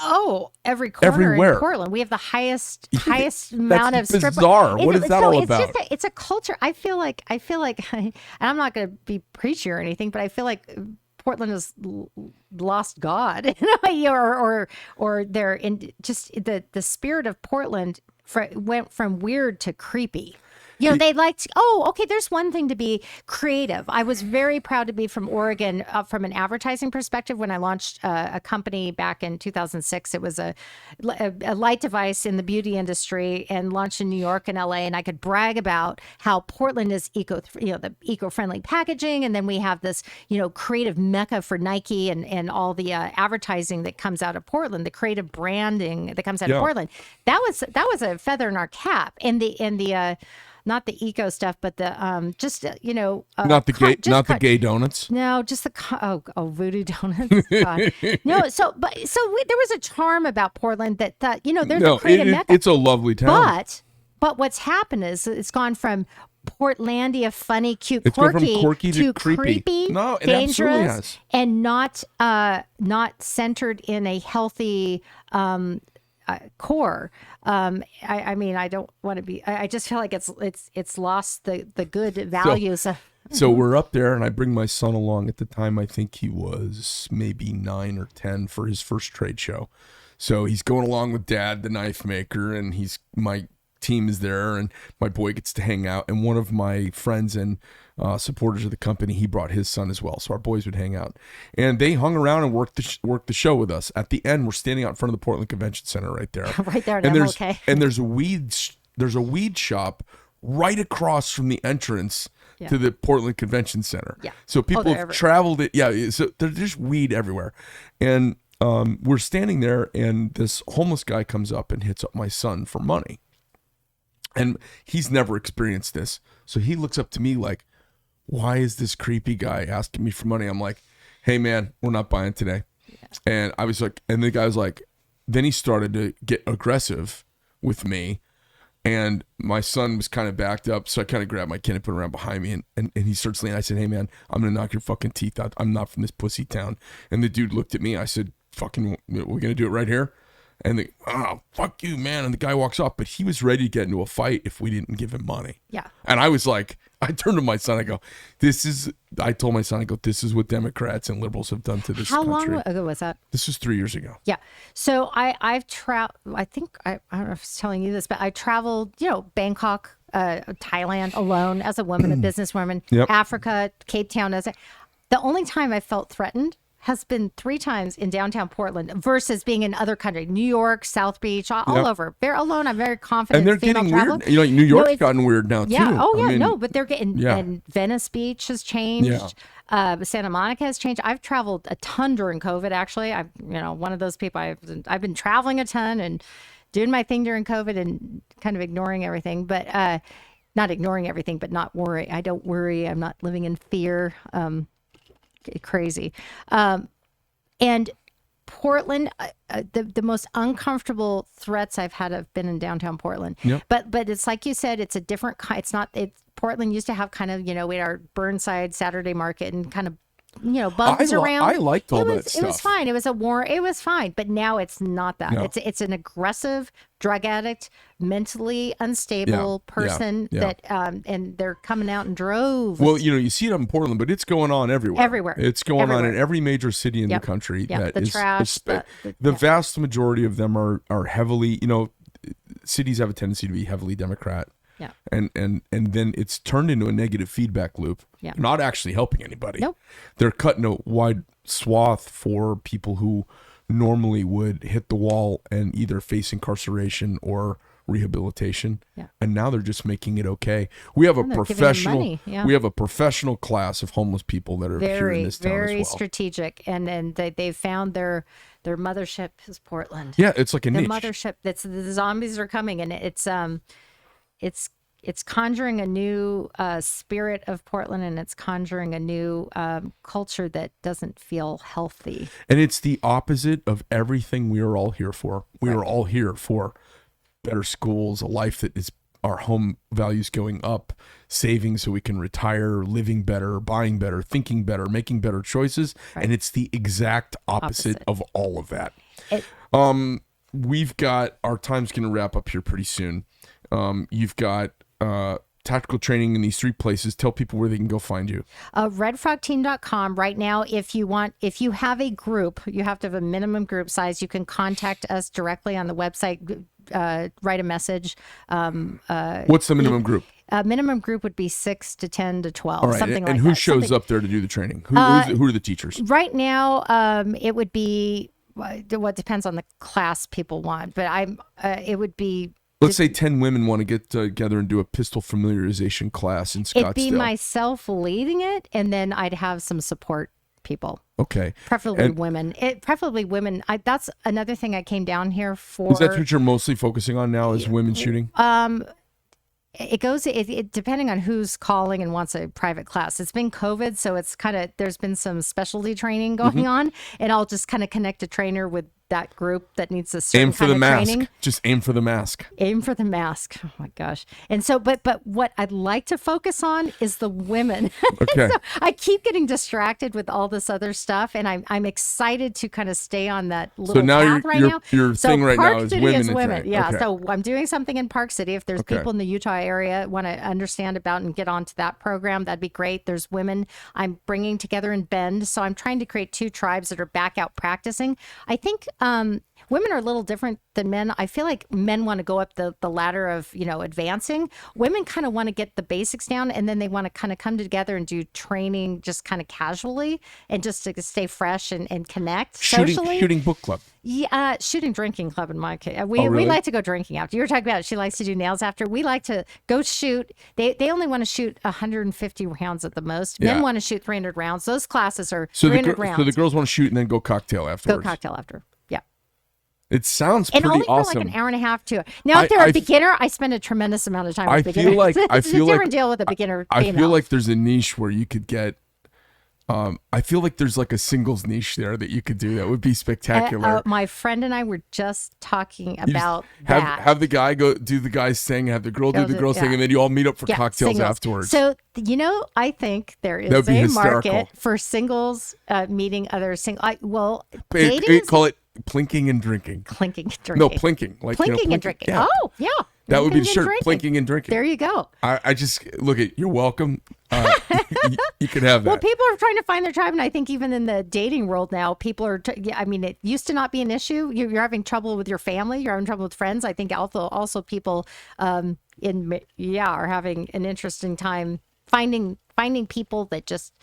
Oh, every corner Everywhere. in Portland, we have the highest amount of strip. bizarre. What is that all about? It's a culture. I feel like, and I'm not going to be preachy or anything, but I feel like Portland has lost God in a way, or they're in just the spirit of Portland went from weird to creepy. You know, they liked, okay, there's one thing to be creative. I was very proud to be from Oregon from an advertising perspective when I launched a company back in 2006. It was a light device in the beauty industry and launched in New York and LA. And I could brag about how Portland is the eco-friendly packaging. And then we have this, creative mecca for Nike and all the advertising that comes out of Portland, the creative branding that comes out of Portland. That was a feather in our cap. And the not the eco stuff, but the not the gay donuts. No, just the voodoo donuts. God. No, so there was a charm about Portland that there's a creative mecca. It's a lovely town. But what's happened is it's gone from Portlandia, funny, cute, It's gone from quirky, quirky to creepy, No, it absolutely dangerous, has. and not centered in a healthy core. I mean, I don't want to be. I just feel like it's lost the good values. So we're up there, and I bring my son along. At the time, I think he was maybe 9 or 10 for his first trade show. So he's going along with Dad, the knife maker, and my team is there, and my boy gets to hang out. And one of my friends and supporters of the company, he brought his son as well, so our boys would hang out, and they hung around and worked the show with us. At the end, we're standing out in front of the Portland Convention Center, right there, right there. And there's a weed shop right across from the entrance to the Portland Convention Center. Yeah. So people have traveled it. Yeah. So there's just weed everywhere, and we're standing there, and this homeless guy comes up and hits up my son for money, and he's never experienced this, so he looks up to me like, why is this creepy guy asking me for money? I'm like, hey man, we're not buying today. And I was like, and the guy was like, then he started to get aggressive with me. And my son was kind of backed up. So I kind of grabbed my kid and put him around behind me. And he starts leaning. I said, hey, man, I'm going to knock your fucking teeth out. I'm not from this pussy town. And the dude looked at me. I said, fucking, we're going to do it right here. And oh, fuck you, man. And the guy walks off. But he was ready to get into a fight if we didn't give him money. Yeah. And I was like, I turned to my son. I go, I told my son, I go, this is what Democrats and liberals have done to this country. How long ago was that? This was 3 years ago. Yeah. So I've traveled, I think, I don't know if I was telling you this, but I traveled, Bangkok, Thailand alone as a woman, a businesswoman, Yep. Africa, Cape Town. The only time I felt threatened has been 3 times in downtown Portland versus being in other countries, New York, South Beach, all Yep. over. They're alone. I'm very confident. And they're female getting traveler. weird. Like New York's gotten weird now, Yeah. too. Oh, yeah. I mean, but they're getting, yeah. and Venice Beach has changed. Yeah. Santa Monica has changed. I've traveled a ton during COVID, actually. I'm, one of those people, I've been traveling a ton and doing my thing during COVID and kind of ignoring everything, but not ignoring everything, but not worry. I don't worry. I'm not living in fear. Crazy. And Portland, the most uncomfortable threats I've had have been in downtown Portland. Yep. But it's like you said, it's a different kind. It's not. Portland used to have kind of, we had our Burnside Saturday market and kind of, bugs around. I liked all that stuff. It was fine. It was it was fine. But now it's not that. No. It's an aggressive drug addict, mentally unstable person that, and they're coming out in droves. Well, you see it in Portland, but it's going on everywhere. Everywhere. It's going on Everywhere. in every major city in the country. Yep. That The is, trash, the vast majority of them are heavily, cities have a tendency to be heavily Democrat. Yeah. And then it's turned into a negative feedback loop. Yeah. Not actually helping anybody. Nope. They're cutting a wide swath for people who normally would hit the wall and either face incarceration or rehabilitation. Yeah. And now they're just making it okay. We have a they're giving them professional money, yeah. we have a professional class of homeless people that are here in this town as very well. strategic, and they've found their mothership is Portland. Yeah, it's like a The niche. mothership. The zombies are coming, and it's conjuring a new spirit of Portland, and it's conjuring a new culture that doesn't feel healthy. And it's the opposite of everything we are all here for. We are all here for better schools, a life that is our home values going up, saving so we can retire, living better, buying better, thinking better, making better choices. Right. And it's the exact opposite of all of that. It- We've got, our time's going to wrap up here pretty soon. You've got tactical training in these 3 places. Tell people where they can go find you. redfrogteam.com. Right now, if you have a group, you have to have a minimum group size. You can contact us directly on the website, write a message. What's the minimum group? Minimum group would be 6 to 10 to 12, All right. something like that. And who shows Something- up there to do the training? Who are the teachers? Right now, it would be what depends on the class people want, but it would be. Let's say 10 women want to get together and do a pistol familiarization class in Scottsdale. It'd be myself leading it, and then I'd have some support people. Okay. Preferably women. Preferably women. That's another thing I came down here for. Is that what you're mostly focusing on now? Is women shooting? It goes depending on who's calling and wants a private class. It's been COVID, so it's kind of, there's been some specialty training going on, and I'll just kind of connect a trainer with that group that needs a certain Aim for kind the of mask. training. Just aim for the mask. Aim for the mask. Oh my gosh. And so, but what I'd like to focus on is the women. Okay. So I keep getting distracted with all this other stuff, and I'm excited to kind of stay on that little So now path right now. your So thing right Park now is City women is and women. training. Yeah. Okay. So I'm doing something in Park City. If there's Okay. people in the Utah area want to understand about and get onto that program, that'd be great. There's women I'm bringing together in Bend. So I'm trying to create 2 tribes that are back out practicing. I think women are a little different than men. I feel like men want to go up the ladder of, advancing. Women kind of want to get the basics down, and then they want to kind of come together and do training just kind of casually and just to stay fresh and connect socially. Shooting book club. Yeah, shooting drinking club in my case. We really? like to go drinking after. You were talking about she likes to do nails after. We like to go shoot. They only want to shoot 150 rounds at the most. Yeah. Men want to shoot 300 rounds. Those classes are So 300 rounds. So the girls want to shoot and then go cocktail Go afterwards. cocktail after. Yeah. It sounds And pretty only for awesome. like an hour and a half to. Now, if they're a beginner, I spend a tremendous amount of time with I beginners. feel like It's a different deal with a beginner. I female. feel like there's a niche where you could get I feel like there's like a singles niche there that you could do. That would be spectacular. My friend and I were just talking You just about have that. have the guy go do the guy's thing, have the girl do the girl's thing, and then you all meet up for cocktails singles. afterwards. So, I think there is That'd be a hysterical. market for singles meeting other single. Dating is Call it plinking and drinking. clinking and drinking. No, plinking. Like Plinking and drinking. Yeah. Oh, yeah. That would be the Plinking and shirt. drinking. Plinking and drinking. There you go. I just look at you're welcome. You can have that. Well, people are trying to find their tribe, and I think even in the dating world now, people are. I mean, it used to not be an issue. You're having trouble with your family. You're having trouble with friends. I think also people are having an interesting time finding people that just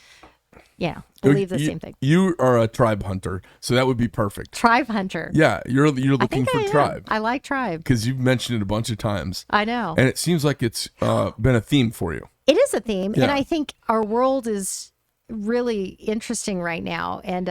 believe the same thing. You are a tribe hunter, so that would be perfect. Tribe hunter. Yeah, you're I looking think for I am. tribe I like tribe. because you've mentioned it a bunch of times, I know. and it seems like it's been a theme for you. It is a theme, Yeah. and I think our world is really interesting right now, and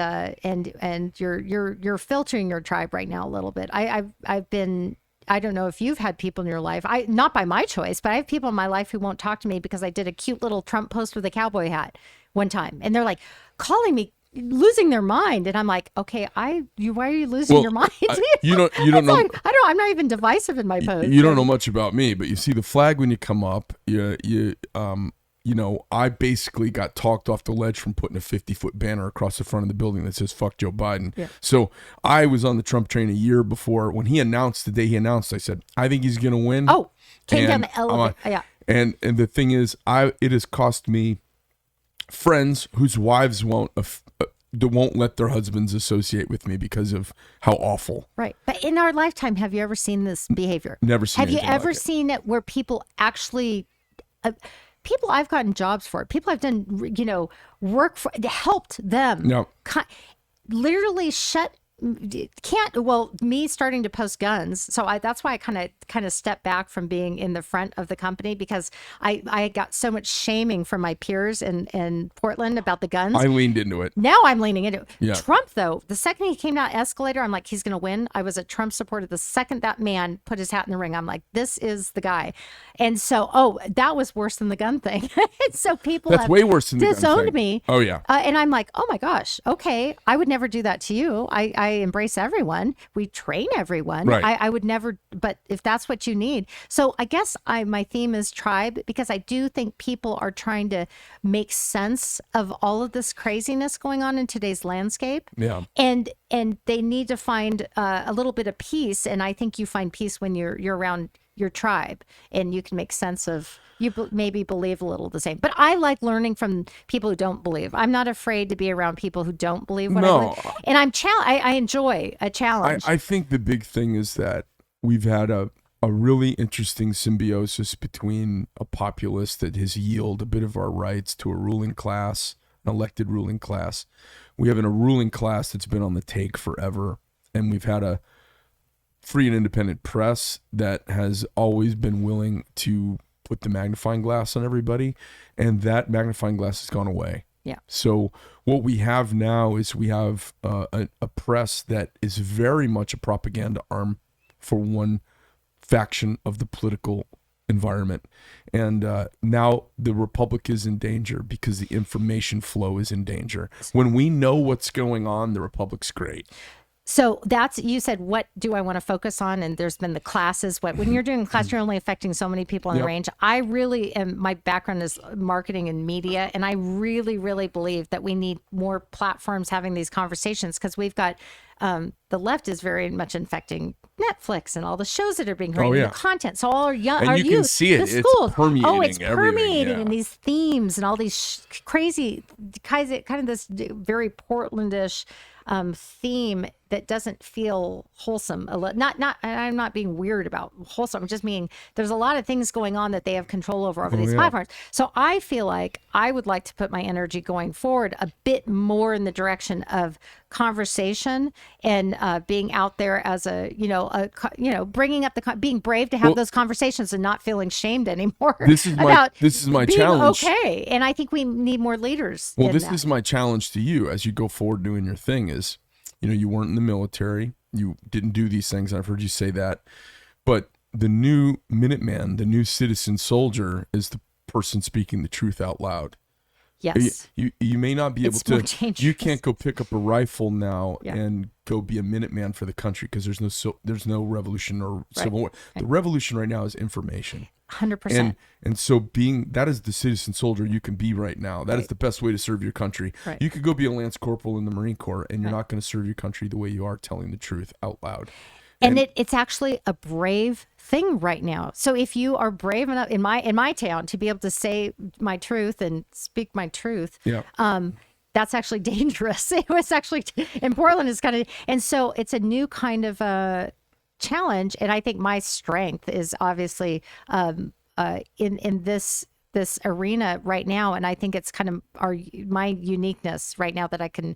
you're filtering your tribe right now a little bit. I've been. I don't know if you've had people in your life. Not by my choice, but I have people in my life who won't talk to me because I did a cute little Trump post with a cowboy hat one time, and they're like calling me, losing their mind, and I'm like, okay, why are you losing your mind? You don't know. I'm not even divisive in my post. You don't know much about me, but you see the flag when you come up. I basically got talked off the ledge from putting a 50-foot banner across the front of the building that says "Fuck Joe Biden." Yeah. So I was on the Trump train a year before. When he announced, the day he announced, I said, "I think he's going to win." Oh, came down And the elevator. Yeah. And the thing is, it has cost me friends whose wives won't let their husbands associate with me because of how awful. Right. But in our lifetime, have you ever seen this behavior? Never seen. Have you anything ever like it. seen it where people actually, people I've gotten jobs for, people I've done, work for, helped them. No. Literally me starting to post guns. So that's why I kind of stepped back from being in the front of the company, because I got so much shaming from my peers in Portland about the guns. I leaned into it. Now I'm leaning into it. Yeah. Trump, though, the second he came out escalator, I'm like, he's going to win. I was a Trump supporter. The second that man put his hat in the ring, I'm like, this is the guy. And so, that was worse than the gun thing. So people That's have way worse than the gun disowned thing. me. Oh yeah. And I'm like, oh my gosh, okay, I would never do that to you. I embrace everyone. We train everyone. Right. I would never, but if that's what you need. So I guess my theme is tribe, because I do think people are trying to make sense of all of this craziness going on in today's landscape. Yeah. And they need to find a little bit of peace. And I think you find peace when you're around your tribe, and you can make sense of, maybe believe a little the same. But I like learning from people who don't believe. I'm not afraid to be around people who don't believe what I believe. And I enjoy a challenge. I think the big thing is that we've had a really interesting symbiosis between a populace that has yielded a bit of our rights to a ruling class, an elected ruling class. We have a ruling class that's been on the take forever, and we've had a free and independent press that has always been willing to put the magnifying glass on everybody, and that magnifying glass has gone away. Yeah. So what we have now is we have a press that is very much a propaganda arm for one faction of the political environment. And now the Republic is in danger because the information flow is in danger. When we know what's going on, the Republic's great. So you said, what do I want to focus on? And there's been the classes. When you're doing a class, you're only affecting so many people on the range. I really am, my background is marketing and media. And I really, really believe that we need more platforms having these conversations, because we've got, the left is very much infecting Netflix and all the shows that are being created, the content. So all our young, and our you youth, can see it. the schools, it's permeating. it's permeating everything. in these themes and all these crazy, kind of this very Portlandish theme that doesn't feel wholesome. I'm not being weird about wholesome. I'm just meaning there's a lot of things going on that they have control over these platforms. So I feel like I would like to put my energy going forward a bit more in the direction of conversation and being out there as bringing up being brave to have those conversations and not feeling shamed anymore. This is my being challenge. Okay, and I think we need more leaders. Well, this is my challenge to you as you go forward doing your thing. Is you weren't in the military, you didn't do these things. I've heard you say that, but the new Minuteman, the new citizen soldier, is the person speaking the truth out loud. Yes. You may not be able It's more to. dangerous. You can't go pick up a rifle now Yeah. and go be a Minuteman for the country because there's no revolution or civil war. The revolution right now is information. 100%. And so that is the citizen soldier you can be right now. That is the best way to serve your country. Right. You could go be a Lance Corporal in the Marine Corps, and you're not going to serve your country the way you are telling the truth out loud. And it's actually a brave thing right now. So if you are brave enough in my town to be able to say my truth and speak my truth, that's actually dangerous. It was actually in Portland is kind of, and so it's a new kind of challenge. And I think my strength is obviously in this arena right now, and I think it's kind of my uniqueness right now that I can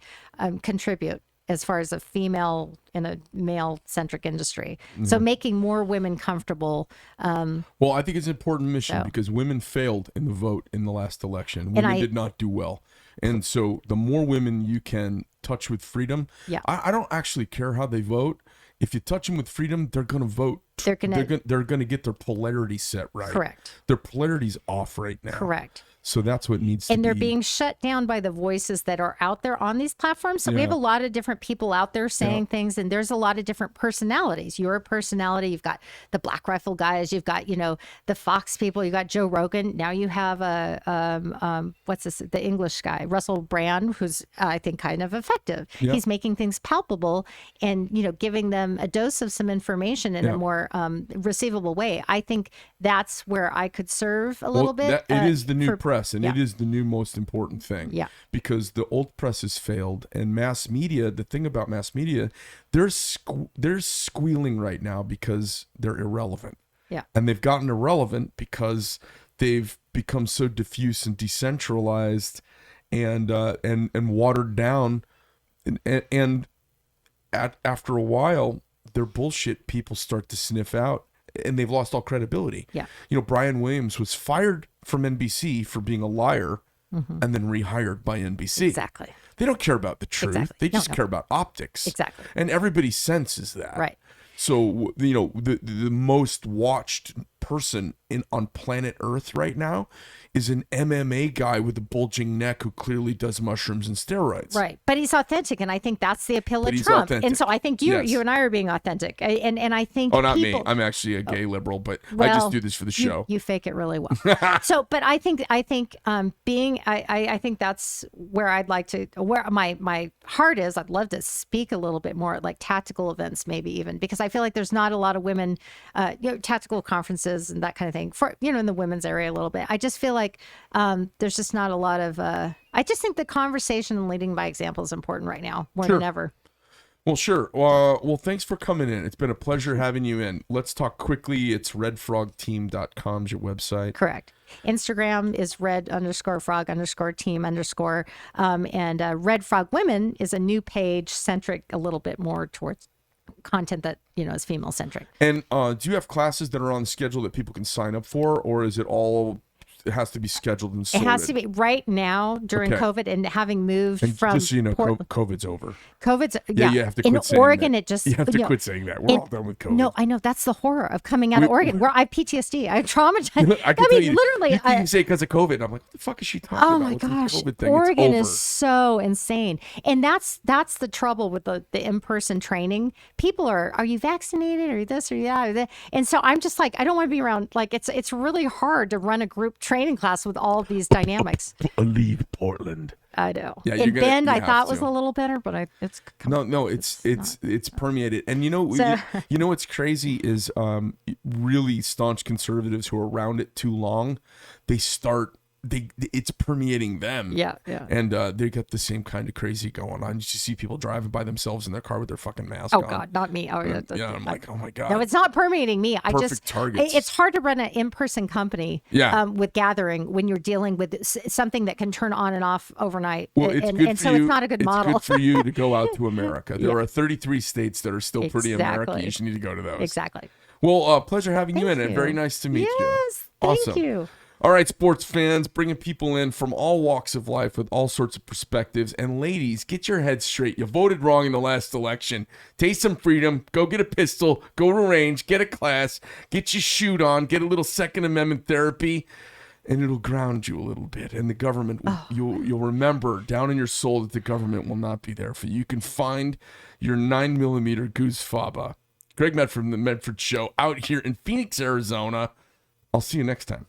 contribute as far as a female in a male-centric industry. So making more women comfortable. Well, I think it's an important mission because women failed in the vote in the last election. Women did not do well. And so the more women you can touch with freedom, I don't actually care how they vote. If you touch them with freedom, they're going to vote. They're going to get their polarity set right. Correct. Their polarity's off right now. Correct. So that's what needs to be. And they're being shut down by the voices that are out there on these platforms. So we have a lot of different people out there saying things, and there's a lot of different personalities. You're a personality. You've got the Black Rifle guys. You've got, the Fox people. You got Joe Rogan. Now you have the English guy, Russell Brand, who's I think kind of effective. Yeah. He's making things palpable and, giving them a dose of some information in a more receivable way. I think that's where I could serve a little bit. It is the new press. And Yeah. it is the new most important thing. Yeah. Because the old press has failed, and mass media. The thing about mass media, they're squealing right now because they're irrelevant. Yeah. And they've gotten irrelevant because they've become so diffuse and decentralized, and watered down, and after a while, their bullshit people start to sniff out. And they've lost all credibility. Yeah. Brian Williams was fired from NBC for being a liar and then rehired by NBC. Exactly. They don't care about the truth. Exactly. They just care about optics. Exactly. And everybody senses that. Right. So, the most watched person on planet Earth right now is an MMA guy with a bulging neck who clearly does mushrooms and steroids. Right. But he's authentic. And I think that's the appeal of he's Trump. authentic. And so I think you and I are being authentic. And I think Oh, not people, me. I'm actually a gay liberal, but I Well, just do this for the show. You fake it really well. But I think I think that's where I'd like to, where my heart is. I'd love to speak a little bit more at like tactical events, maybe even, because I feel like there's not a lot of women, tactical conferences and that kind of thing for, in the women's area a little bit. I just feel like there's just not a lot of, I just think the conversation and leading by example is important right now more than ever. Well, sure. Well, thanks for coming in. It's been a pleasure having you in. Let's talk quickly. It's redfrogteam.com is your website. Correct. Instagram is red_frog_team_. And Red Frog Women is a new page centric a little bit more towards content that, is female centric. And do you have classes that are on the schedule that people can sign up for, or is it all... It has to be scheduled and sorted? It has to be right now during COVID, and having moved from just so you know, COVID's over. COVID's you have to quit in saying Oregon. that. It just you have to quit saying that. We're all done with COVID. No, I know that's the horror of coming out of Oregon. Where I have PTSD. I'm traumatized. I mean, literally. You can say because of COVID. I'm like, what the fuck is she talking about? Oh my gosh, Oregon is so insane, and that's the trouble with the in-person training. People are you vaccinated or this or that or that? And so I'm just like, I don't want to be around. Like it's really hard to run a group training class with all of these dynamics. Leave Portland. I know. Yeah, in Bend, I thought was a little better, but it's it's permeated. And what's crazy is really staunch conservatives who are around it too long, it's permeating them. Yeah. And they got the same kind of crazy going on. You just see people driving by themselves in their car with their fucking mask on. Oh God, not me. Oh yeah. I'm like, oh my God. No, it's not permeating me. Perfect targets. It's hard to run an in-person company. Yeah. With gathering when you're dealing with something that can turn on and off overnight. Well, it's good for so you. It's not a good model. It's good for you to go out to America. There are 33 states that are still pretty Exactly. American. You should need to go to those. Exactly. Well, pleasure having you in, and you. very nice to meet you. Yes. Awesome. Thank you. All right, sports fans, bringing people in from all walks of life with all sorts of perspectives. And ladies, get your heads straight. You voted wrong in the last election. Taste some freedom. Go get a pistol. Go to range. Get a class. Get your shoot on. Get a little Second Amendment therapy. and it'll ground you a little bit. And the government, you'll remember down in your soul that the government will not be there for you. You can find your 9mm Goose Faba. Greg Medford from the Medford Show out here in Phoenix, Arizona. I'll see you next time.